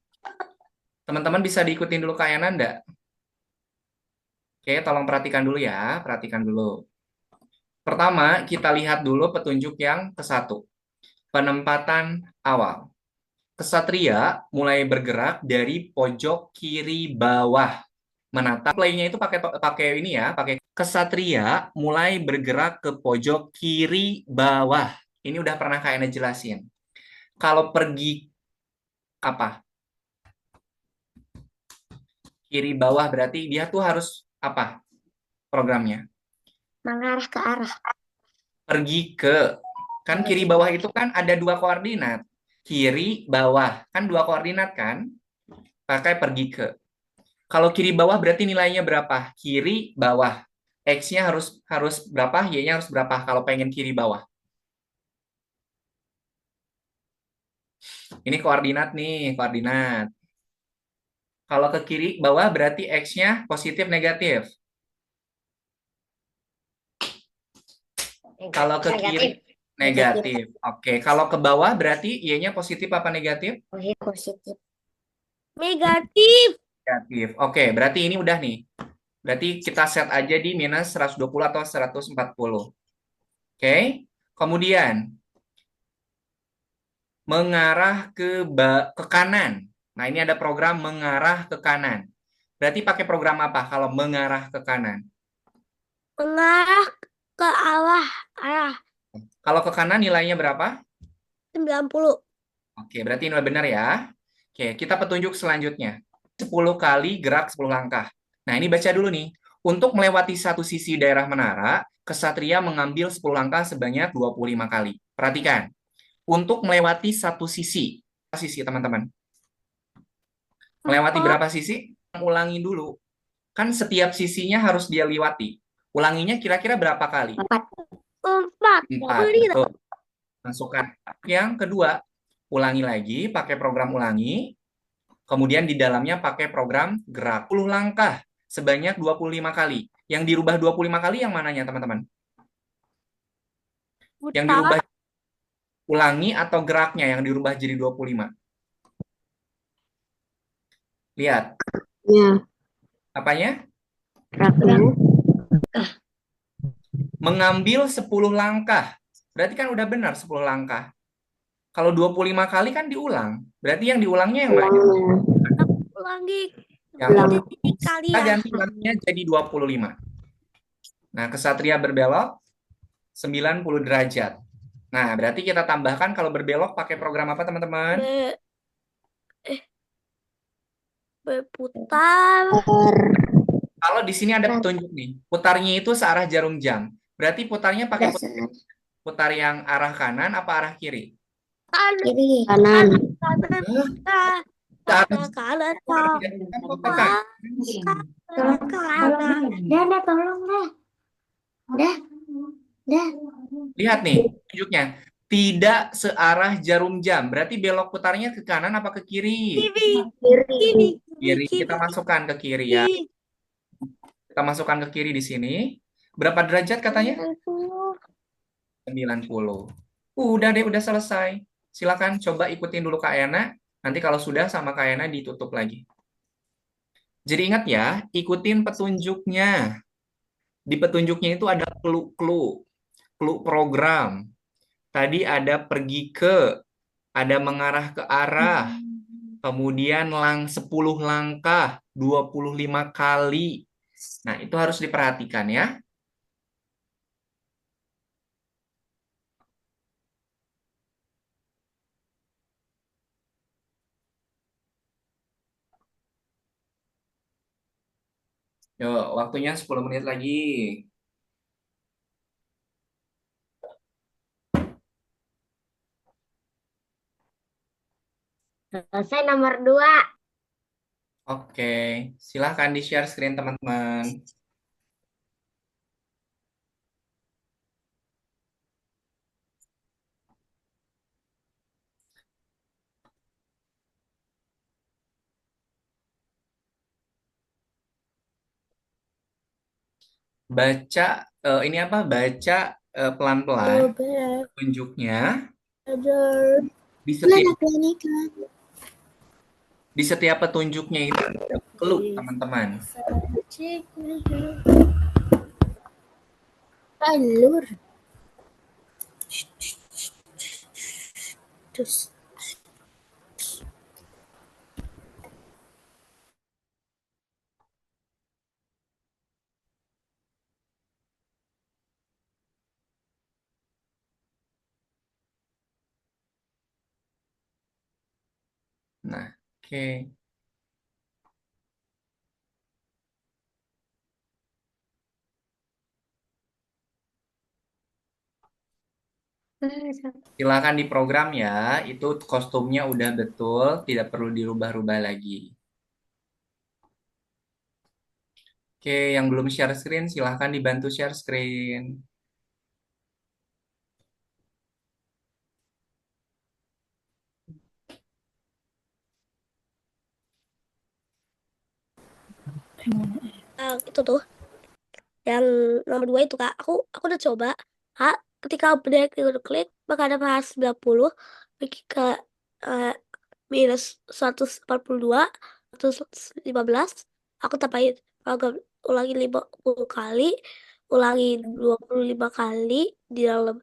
Teman-teman bisa diikutin dulu Kak Yana enggak? Oke, tolong perhatikan dulu ya. Perhatikan dulu. Pertama, kita lihat dulu petunjuk yang ke satu. Penempatan awal. Kesatria mulai bergerak dari pojok kiri bawah. Menatap playnya itu pakai pakai ini ya, pakai kesatria mulai bergerak ke pojok kiri bawah. Ini udah pernah Kak Ena jelasin. Kalau pergi apa? Kiri bawah berarti dia tuh harus apa programnya? Mengarah ke arah. Pergi ke. Kan kiri bawah itu kan ada dua koordinat. Kiri bawah. Kan dua koordinat kan? Pakai pergi ke. Kalau kiri bawah berarti nilainya berapa? Kiri bawah. X-nya harus harus berapa? Y-nya harus berapa kalau pengen kiri bawah? Ini koordinat nih, koordinat. Kalau ke kiri bawah berarti X-nya positif negatif. Kalau ke kiri negatif. Oke, kalau ke bawah berarti Y-nya positif apa negatif? Positif. Negatif. Negatif. Oke, berarti ini udah nih. Berarti kita set aja di minus 120 atau 140. Oke. Kemudian mengarah ke kanan. Nah, ini ada program mengarah ke kanan. Berarti pakai program apa kalau mengarah ke kanan? Mengarah ke arah Kalau ke kanan nilainya berapa? 90. Oke, berarti ini udah benar ya. Oke, kita petunjuk selanjutnya. 10 kali gerak 10 langkah. Nah, ini baca dulu nih. Untuk melewati satu sisi daerah menara, kesatria mengambil 10 langkah sebanyak 25 kali. Perhatikan. Untuk melewati satu sisi. Sisi, teman-teman. Melewati berapa sisi? Ulangi dulu. Kan setiap sisinya harus dia lewati. Ulanginya kira-kira berapa kali? 4. 4, betul. Masukkan. Yang kedua, ulangi lagi pakai program ulangi. Kemudian di dalamnya pakai program gerak 10 langkah sebanyak 25 kali. Yang dirubah 25 kali yang mananya, teman-teman? Yang dirubah ulangi atau geraknya yang dirubah jadi 25? Lihat. Ya. Apanya? Geraknya. Mengambil 10 langkah. Berarti kan udah benar 10 langkah. Kalau 25 kali kan diulang. Berarti yang diulangnya yang mana? Ulangi. Yang Kali kita ya. ganti ulangnya jadi 25. Nah, kesatria berbelok 90 derajat. Nah, berarti kita tambahkan kalau berbelok pakai program apa, teman-teman? Berputar. Kalau di sini ada petunjuk nih, putarnya itu searah jarum jam. Berarti putarnya pakai putar yang arah kanan apa arah kiri? Kiri. Kanan. Arah Kanan. Tolong, Dah, tolong dah. Dah. Lihat nih, tunjuknya. Tidak searah jarum jam. Berarti belok putarnya ke kanan apa ke kiri? Kiri. Kiri. Kita masukkan ke kiri ya. Kita masukkan ke kiri di sini. Berapa derajat katanya? 90. Udah deh, udah selesai. Silakan coba ikutin dulu Kak Yana. Nanti kalau sudah sama Kak Yana ditutup lagi. Jadi ingat ya, ikutin petunjuknya. Di petunjuknya itu ada clue-clue. Clue program. Tadi ada pergi ke, ada mengarah ke arah, kemudian 10 langkah, 25 kali. Nah, itu harus diperhatikan ya. Yuk, waktunya 10 menit lagi. Selesai nomor 2. Oke, silahkan di-share screen teman-teman. Baca, ini apa? Baca pelan-pelan Oh, benar. tunjuknya Benar. di Benar, setiap klinika. di setiap petunjuknya itu ada clue, teman-teman. Cek. Alur. Terus. Nah, oke. Silakan diprogram ya. Itu kostumnya udah betul, tidak perlu dirubah-rubah lagi. Oke, yang belum share screen silahkan dibantu share screen. Itu tuh. Yang nomor 2 itu, Kak. Aku udah coba. Kak, ketika update klik, maka ada pas 90. Pergi ke eh, minus 142, 115. Aku tambahin. Program ulangi 50 kali. Ulangi 25 kali. Di dalam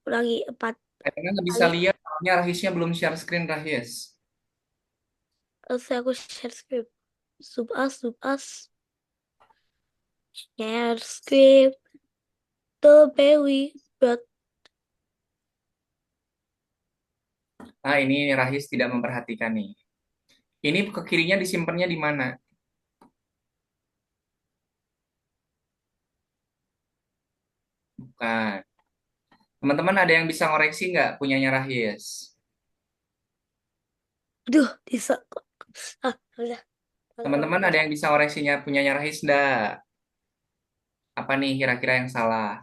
ulangi 4 Kayaknya nggak bisa kali. lihat, soalnya Rahisnya belum share screen, Rahis. Terus aku share screen. Zoom as. Share screen. The baby. Ah, ini Rahis tidak memperhatikan nih. Ini ke kirinya disimpannya di mana? Bukan. Teman-teman ada yang bisa ngoreksi nggak punyanya Rahis? Aduh, bisa. Udah. Teman-teman ada yang bisa ngoreksinya punyanya Rahis nggak? Apa nih kira-kira yang salah?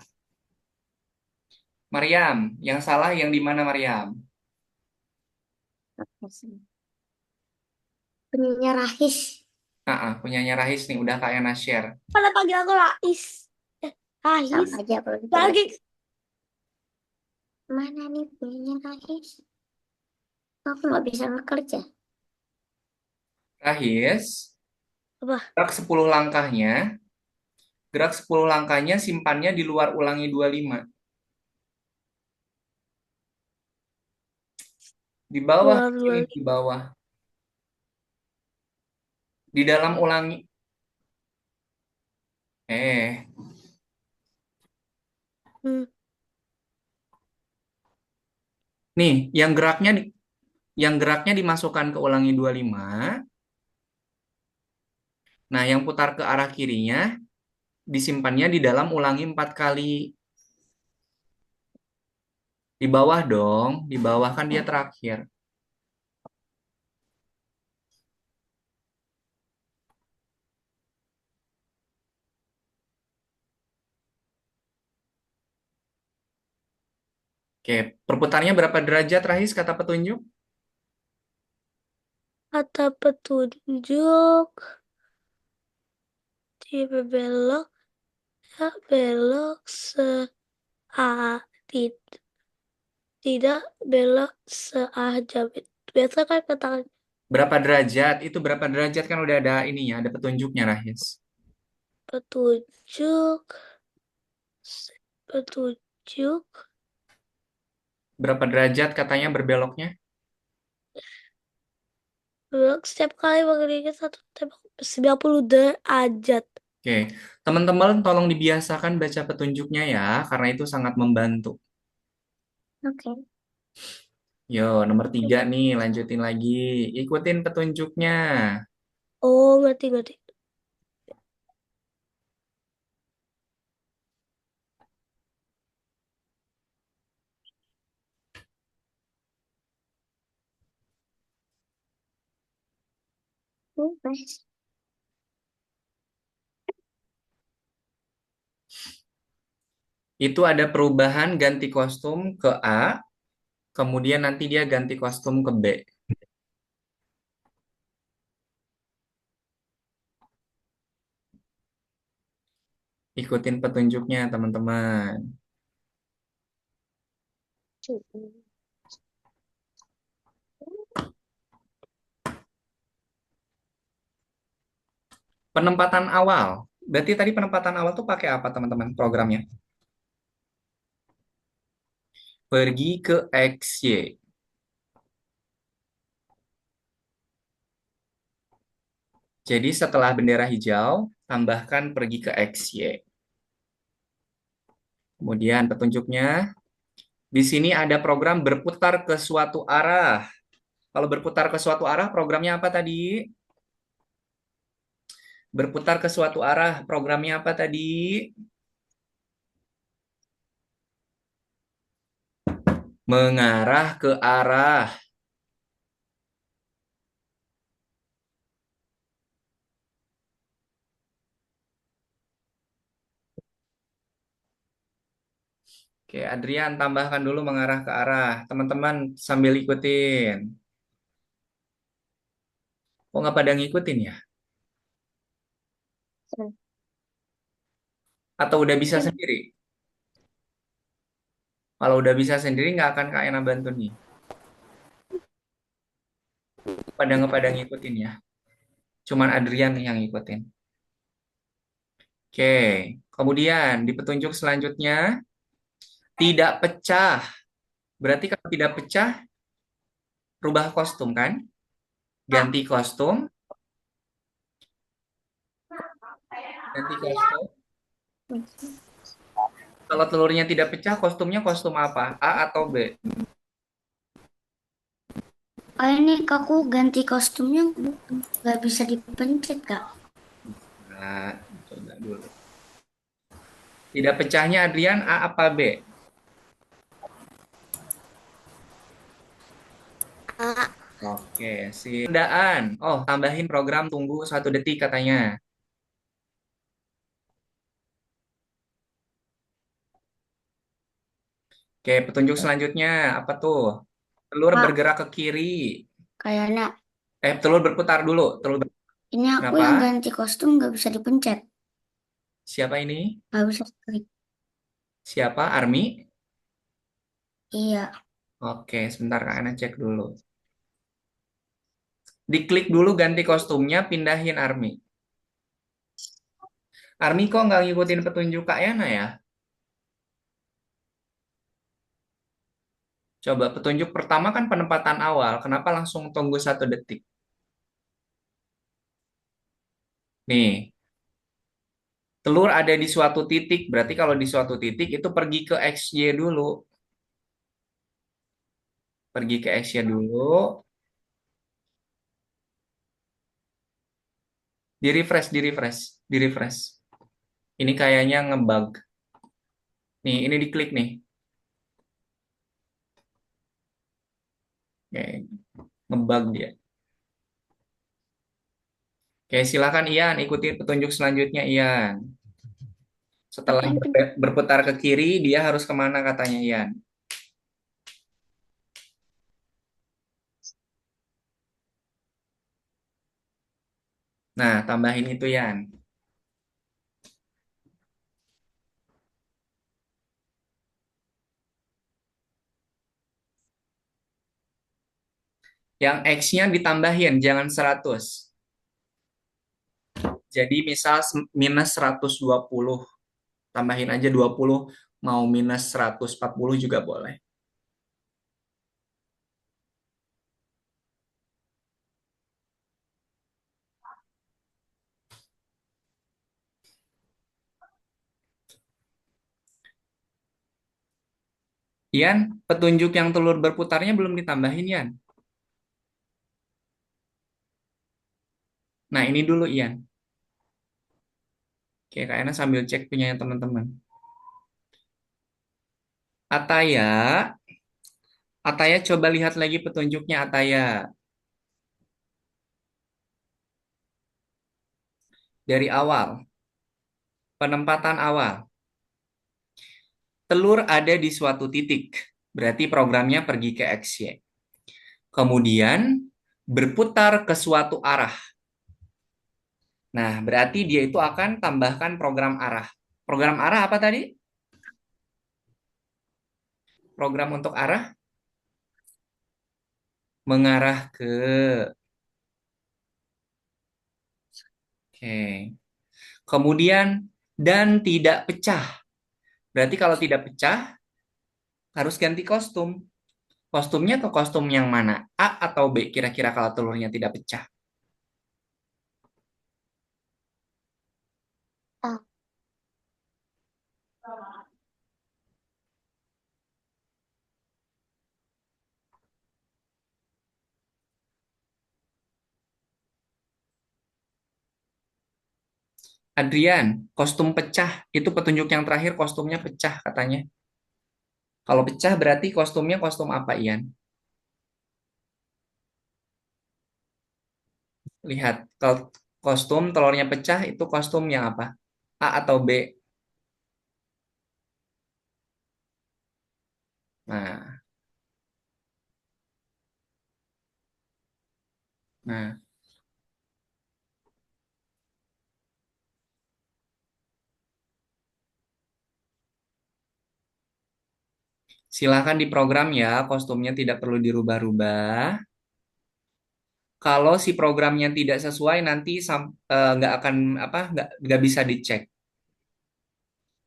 Mariam, yang salah yang di mana Mariam? Punyanya Rahis. Punyanya Rahis nih, udah Kak Yana share. Pada panggil aku Rais. Sama Rais. aja kalau dijelek. Lagi. Mana nih punyanya Rahis? Aku nggak bisa ngeklik ya. Rahis, Apa? gerak 10 langkahnya, gerak 10 langkahnya simpannya di luar ulangi 25. Di bawah Luar ini luar. di bawah. Di dalam ulangi eh Hmm. nih yang geraknya dimasukkan ke ulangi 25. Nah, yang putar ke arah kirinya disimpannya di dalam ulangi 4 kali. Di bawah dong, di bawah kan dia terakhir. Oke, perputarannya berapa derajat Rahis kata petunjuk? Kata petunjuk. Dia berbelok. Ya, belok a tid- tidak belok seajam itu. Biasa kan katakan Berapa derajat? Itu berapa derajat kan udah ada ininya, ada petunjuknya Rahis. petunjuk. Petunjuk. Berapa derajat katanya berbeloknya? Belok setiap kali mengiringi satu tembak 90 derajat. Oke, teman-teman tolong dibiasakan baca petunjuknya ya, karena itu sangat membantu. Oke. Yo, nomor 3 nih, lanjutin lagi. Ikutin petunjuknya. Oh, ngerti ngerti. Bebas. Itu ada perubahan ganti kostum ke A, kemudian nanti dia ganti kostum ke B. Ikutin petunjuknya, teman-teman. Penempatan awal. Berarti tadi penempatan awal tuh pakai apa, teman-teman, programnya? Pergi ke XY. Jadi setelah bendera hijau, tambahkan pergi ke XY. Kemudian petunjuknya, di sini ada program berputar ke suatu arah. Kalau berputar ke suatu arah, programnya apa tadi? Berputar ke suatu arah, programnya apa tadi? Mengarah ke arah. Oke, Adrian, tambahkan dulu mengarah ke arah. Teman-teman sambil ikutin. Kok nggak pada ngikutin ya? Atau udah bisa sendiri? Kalau udah bisa sendiri, nggak akan Kak Ena bantu nih. Pada nggak pada ngikutin ya? Cuman Adrian nih yang ngikutin. Oke, kemudian di petunjuk selanjutnya, tidak pecah. Berarti kalau tidak pecah, rubah kostum kan? Ganti kostum, ganti kostum. Kalau telurnya tidak pecah, kostumnya kostum apa? A atau B? Oh ini aku ganti kostumnya nggak bisa dipencet kak. Nah, coba dulu. Tidak pecahnya Adrian, A apa B? A. Oke, tandaan. Oh, tambahin program tunggu 1 detik katanya. Oke, petunjuk selanjutnya apa tuh? Telur Kak, bergerak ke kiri. kayaknya Telur berputar dulu. ini aku Kenapa? yang ganti kostum nggak bisa dipencet, Siapa ini? nggak bisa klik. Siapa? Army? Iya, Oke, sebentar Kak Ana cek dulu. Diklik dulu ganti kostumnya, pindahin Army. Army kok nggak ngikutin petunjuk Kak Yana ya? Coba petunjuk pertama kan penempatan awal. Kenapa langsung tunggu 1 detik? Nih, telur ada di suatu titik. Berarti kalau di suatu titik itu pergi ke XY dulu. Pergi ke XY dulu. Di refresh, di refresh, di refresh. Ini kayaknya ngebug. Nih, ini diklik nih. Oke, ngebug dia. Oke, silakan Ian, ikuti petunjuk selanjutnya Ian. Setelah tapi berputar ke kiri, dia harus kemana katanya Ian? Nah, tambahin itu Ian. Yang X-nya ditambahin, jangan 100. Jadi misal minus 120, tambahin aja 20, mau minus 140 juga boleh. Ian, petunjuk yang telur berputarnya belum ditambahin, Ian. Nah, ini dulu, Ian. Oke, kayaknya sambil cek punya teman-teman. Ataya, Ataya coba lihat lagi petunjuknya, Ataya. dari awal, penempatan awal. Telur ada di suatu titik, berarti programnya pergi ke X, Y. Kemudian berputar ke suatu arah. Nah, berarti dia itu akan tambahkan program arah. Program arah apa tadi? Program untuk arah mengarah ke. Oke. Kemudian dan tidak pecah. Berarti kalau tidak pecah harus ganti kostum. Kostumnya ke kostum yang mana? A atau B kira-kira kalau telurnya tidak pecah? Ah, Adrian, kostum pecah. Itu petunjuk yang terakhir kostumnya pecah katanya. Kalau pecah berarti kostumnya kostum apa, Ian? Lihat, kalau kostum telurnya pecah itu kostum yang apa? A atau B? Nah, nah, silakan diprogram ya, kostumnya tidak perlu dirubah-rubah. Kalau si programnya tidak sesuai nanti nggak akan apa nggak bisa dicek.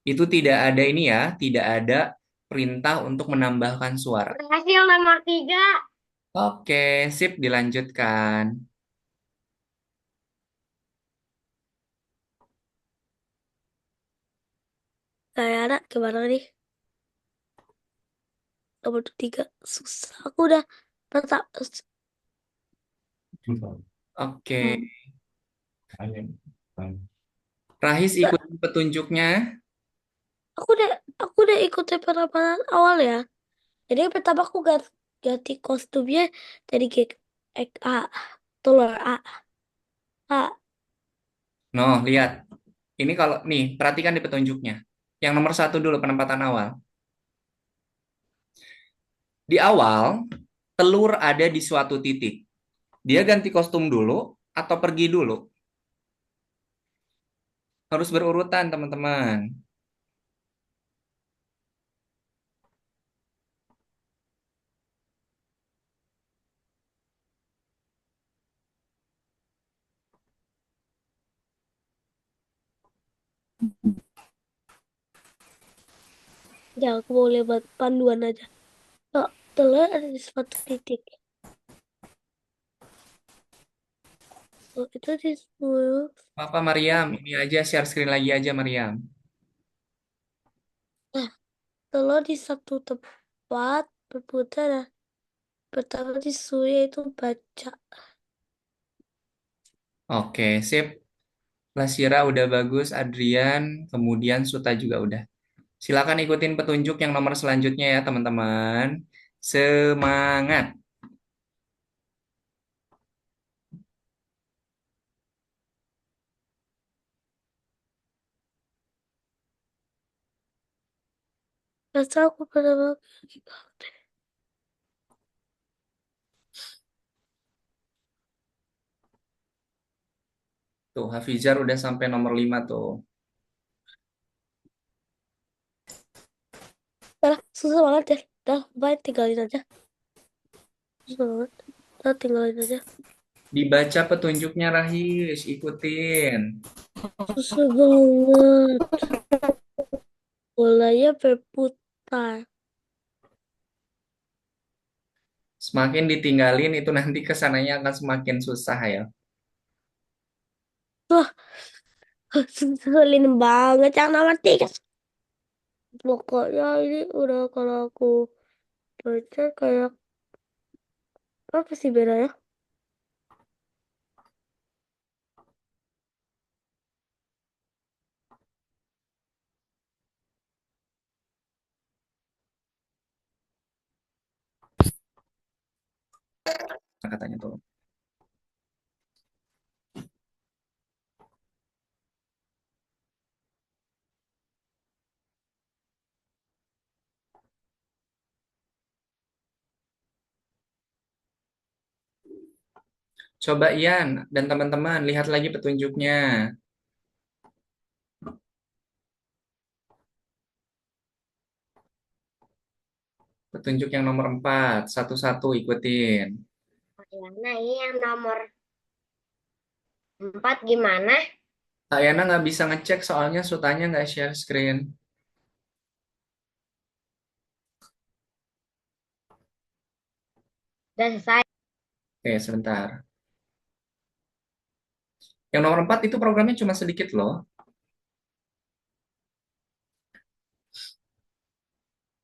Itu tidak ada ini ya, tidak ada perintah untuk menambahkan suara. berhasil nomor 3. Oke, sip dilanjutkan. Kayak anak gimana nih? Nomor 3 susah. Aku udah tetap. Oke, Hmm. Rahis Nggak, ikuti petunjuknya. aku udah aku udah ikutin penerapan awal ya. Jadi yang pertama aku ganti kostumnya dari gig A, telur A. Noh, lihat. Ini kalau nih, perhatikan di petunjuknya. Yang nomor satu dulu penempatan awal. Di awal, telur ada di suatu titik. Dia ganti kostum dulu atau pergi dulu? Harus berurutan, teman-teman. Ya aku mau lewat panduan aja. Oh, telur ada di suatu titik. Oh, itu di seluruh. Papa Mariam, ini aja share screen lagi aja Mariam. Nah, telur di satu tempat berputar. Nah, pertama disuruh itu baca. Oke, sip. Lasira udah bagus, Adrian, kemudian Suta juga udah. Silakan ikutin petunjuk yang nomor selanjutnya ya, teman-teman. Semangat. Rasa aku pernah. Tuh, Hafizar udah sampai nomor 5 tuh. Udah, susah banget ya. Udah, baik tinggalin aja. Susah banget. Udah, tinggalin aja. Dibaca petunjuknya Rahis, ikutin. Susah banget. Bolanya berputar. Semakin ditinggalin itu nanti kesananya akan semakin susah ya. Wah, susulin banget yang nomor 3. Pokoknya ini udah kalau aku baca kayak apa sih bedanya? Katanya tuh. Coba Ian dan teman-teman lihat lagi petunjuknya. Petunjuk yang nomor 4, satu-satu ikutin. Nah, ini yang nomor 4 gimana? Kak Yana nggak bisa ngecek soalnya Sutanya nggak share screen. Udah selesai. Oke, sebentar. Yang nomor 4 itu programnya cuma sedikit loh.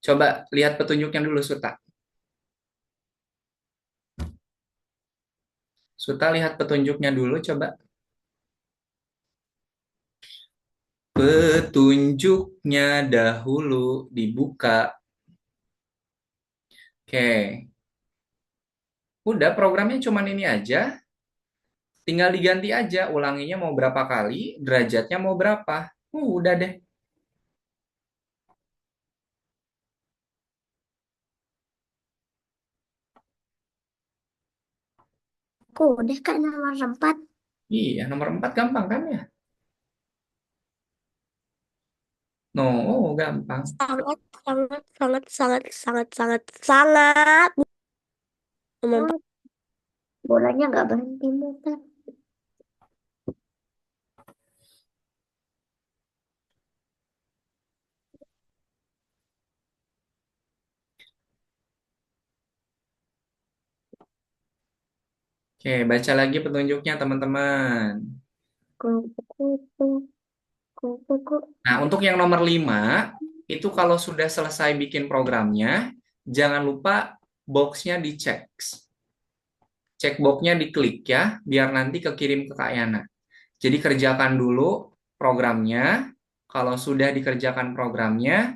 Coba lihat petunjuknya dulu, Suta. Suta lihat petunjuknya dulu, coba. Petunjuknya dahulu dibuka. Oke. Udah, programnya cuma ini aja. Tinggal diganti aja, ulanginya mau berapa kali, derajatnya mau berapa. Udah deh. Aku udah Kak nomor 4. Iya, nomor 4 gampang kan ya? No, gampang. Sangat, sangat, sangat, sangat, sangat, sangat, sangat. Oh, bolanya nggak berhenti muter. Oke, baca lagi petunjuknya teman-teman. Kupu, kupu, kupu, kupu. Nah, untuk yang nomor 5, itu kalau sudah selesai bikin programnya, jangan lupa boxnya dicek. Cek boxnya diklik ya, biar nanti kekirim ke Kak Yana. Jadi kerjakan dulu programnya. Kalau sudah dikerjakan programnya,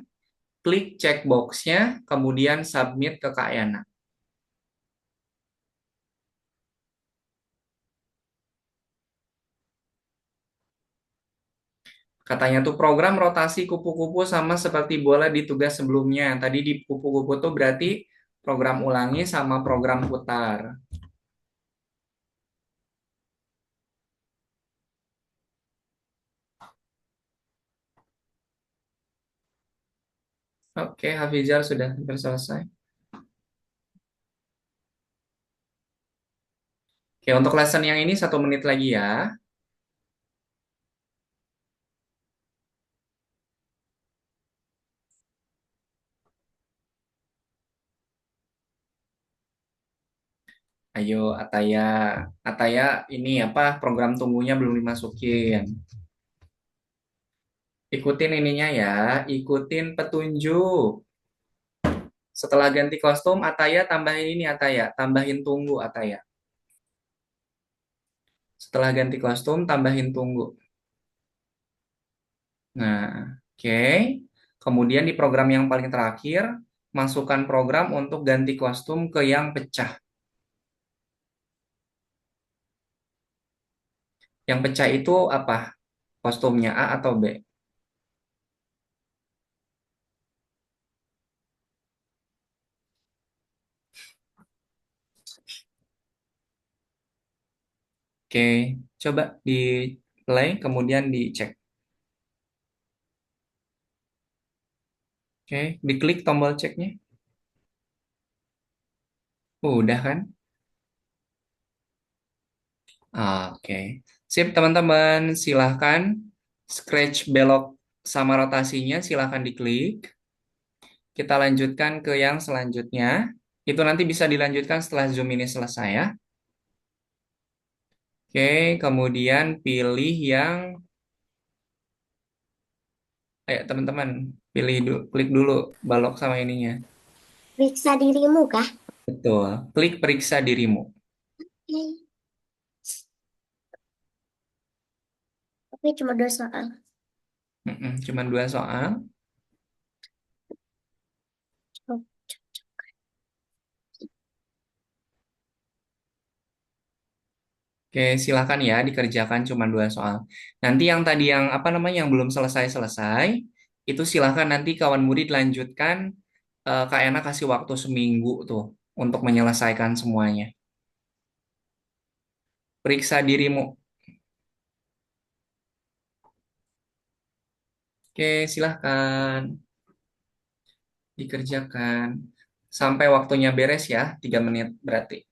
klik checkboxnya, kemudian submit ke Kak Yana. Katanya tuh program rotasi kupu-kupu sama seperti bola di tugas sebelumnya. Tadi di kupu-kupu tuh berarti program ulangi sama program putar. Oke, Hafizar sudah hampir selesai. Oke, untuk lesson yang ini 1 menit lagi ya. Ayo, Ataya. Ataya ini apa program tunggunya belum dimasukin. Ikutin ininya ya, ikutin petunjuk. Setelah ganti kostum, Ataya tambahin ini Ataya, tambahin tunggu Ataya. Setelah ganti kostum, tambahin tunggu. Nah, oke. Kemudian di program yang paling terakhir, masukkan program untuk ganti kostum ke yang pecah. Yang pecah itu apa? Kostumnya A atau B? Oke, coba di play, kemudian dicek. Oke, diklik tombol ceknya. Udah kan? Oke. Sip, teman-teman. Silahkan scratch belok sama rotasinya, silahkan diklik. Kita lanjutkan ke yang selanjutnya. Itu nanti bisa dilanjutkan setelah Zoom ini selesai ya. Oke, kemudian pilih yang, ayo teman-teman, pilih dulu, klik dulu balok sama ininya. Periksa dirimu kah? Betul, klik periksa dirimu. Eh, Tapi cuma 2 soal. Cuman 2 soal. Oh, Oke, silakan ya dikerjakan cuma 2 soal. Nanti yang tadi yang apa namanya yang belum selesai-selesai, itu silakan nanti kawan murid lanjutkan. Kak Ena kasih waktu seminggu tuh untuk menyelesaikan semuanya. Periksa dirimu. Oke, silahkan dikerjakan. Sampai waktunya beres ya, 3 menit berarti.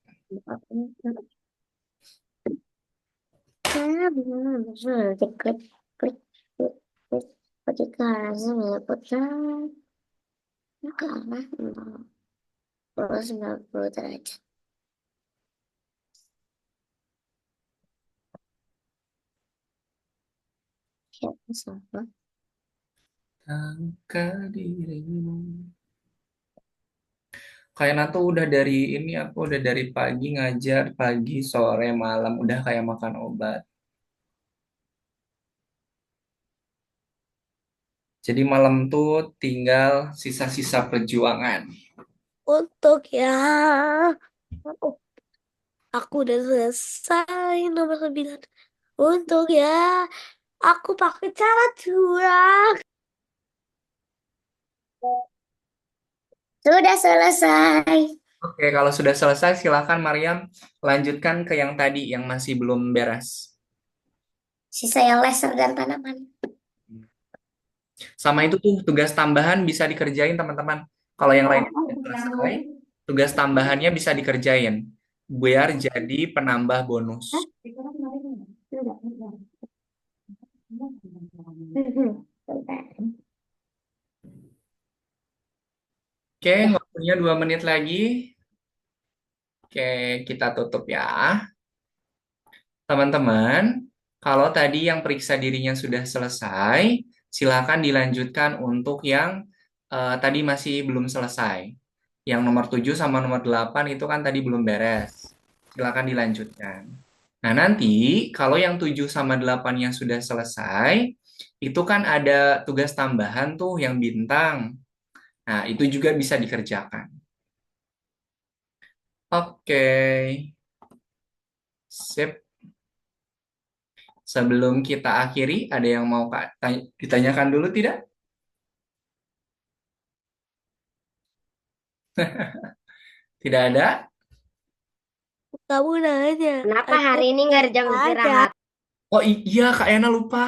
Terus 90 derajat. Siapa siapa? Angkat dirimu. Kayak Nato udah dari ini, aku udah dari pagi ngajar, pagi, sore, malam, udah kayak makan obat. Jadi malam tuh tinggal sisa-sisa perjuangan. Untuk oh, aku udah selesai nomor 9. Untuk aku pakai cara curang. Sudah selesai. Oke, kalau sudah selesai, silakan Mariam lanjutkan ke yang tadi yang masih belum beres. Sisa yang laser dan tanaman. Sama itu tuh tugas tambahan bisa dikerjain teman-teman. Kalau yang lain udah selesai, tugas tambahannya bisa dikerjain biar jadi penambah bonus. Oke, waktunya 2 menit lagi. Oke, kita tutup ya. Teman-teman, kalau tadi yang periksa dirinya sudah selesai, silakan dilanjutkan untuk yang tadi masih belum selesai. Yang nomor 7 sama nomor 8 itu kan tadi belum beres. Silakan dilanjutkan. Nah, nanti kalau yang 7 sama 8-nya sudah selesai, itu kan ada tugas tambahan tuh yang bintang. Nah, itu juga bisa dikerjakan. Oke, sip. Sebelum kita akhiri, ada yang mau ditanyakan dulu tidak? Tidak ada? Kamu nanya. Kenapa hari ini nggak ada jam Ada. istirahat? Oh iya, Kak Ena lupa.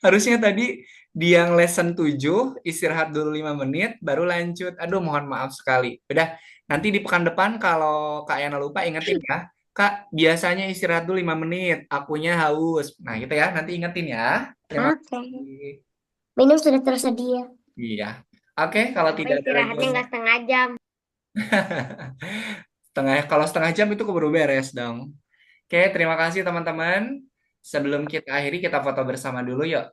Harusnya tadi di yang lesson 7, istirahat dulu 5 menit, baru lanjut. Aduh, mohon maaf sekali. Udah, nanti di pekan depan kalau Kak Ena lupa, ingetin ya. Kak, biasanya istirahat dulu 5 menit, akunya haus. Nah, gitu ya, nanti ingetin ya. Terima Oke. kasih. Minum sudah tersedia. Iya. Oke, kalau Apa tidak ada lagi istirahatnya nggak setengah jam? kalau setengah jam itu keburu beres dong. Oke, terima kasih teman-teman. Sebelum kita akhiri, kita foto bersama dulu yuk.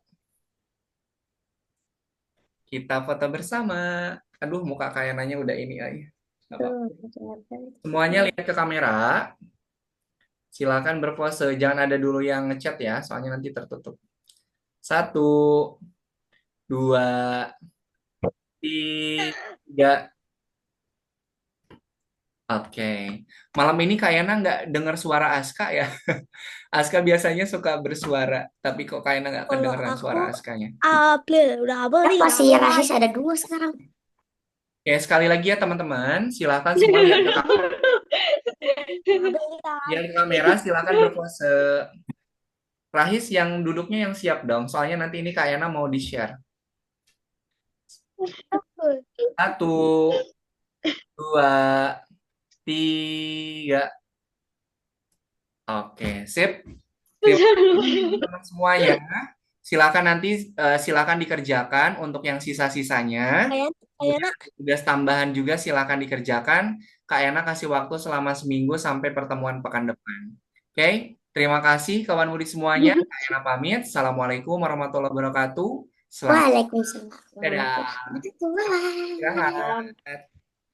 Kita foto bersama. Aduh, muka kayak nanya udah ini aja. Nggak apa-apa. Semuanya lihat ke kamera. Silakan berpose. Jangan ada dulu yang ngechat ya, soalnya nanti tertutup. 1, 2, 3. Oke. Malam ini kayaknya nggak dengar suara Aska ya. Aska biasanya suka bersuara, tapi kok kayaknya nggak Kalau kedengeran aku suara Askanya. udah beli. Apa sih Rahis ada 2 sekarang? Oke, sekali lagi ya teman-teman, silakan semua lihat ke kamera. Lihat ke kamera, silakan berpose. Rahis yang duduknya yang siap dong, soalnya nanti ini Kak Yana mau di-share. 1, 2, 3. Oke, sip. Terima kasih teman-teman semuanya. Silakan dikerjakan untuk yang sisa-sisanya. Kayaknya Tugas tambahan juga silakan dikerjakan. Kak Yana kasih waktu selama seminggu sampai pertemuan pekan depan. Oke, terima kasih kawan murid semuanya. Kak Yana pamit. Assalamualaikum warahmatullahi wabarakatuh. Selamat Waalaikumsalam. dadah. Waalaikumsalam. Istirahat.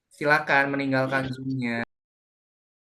Silakan meninggalkan Zoom-nya.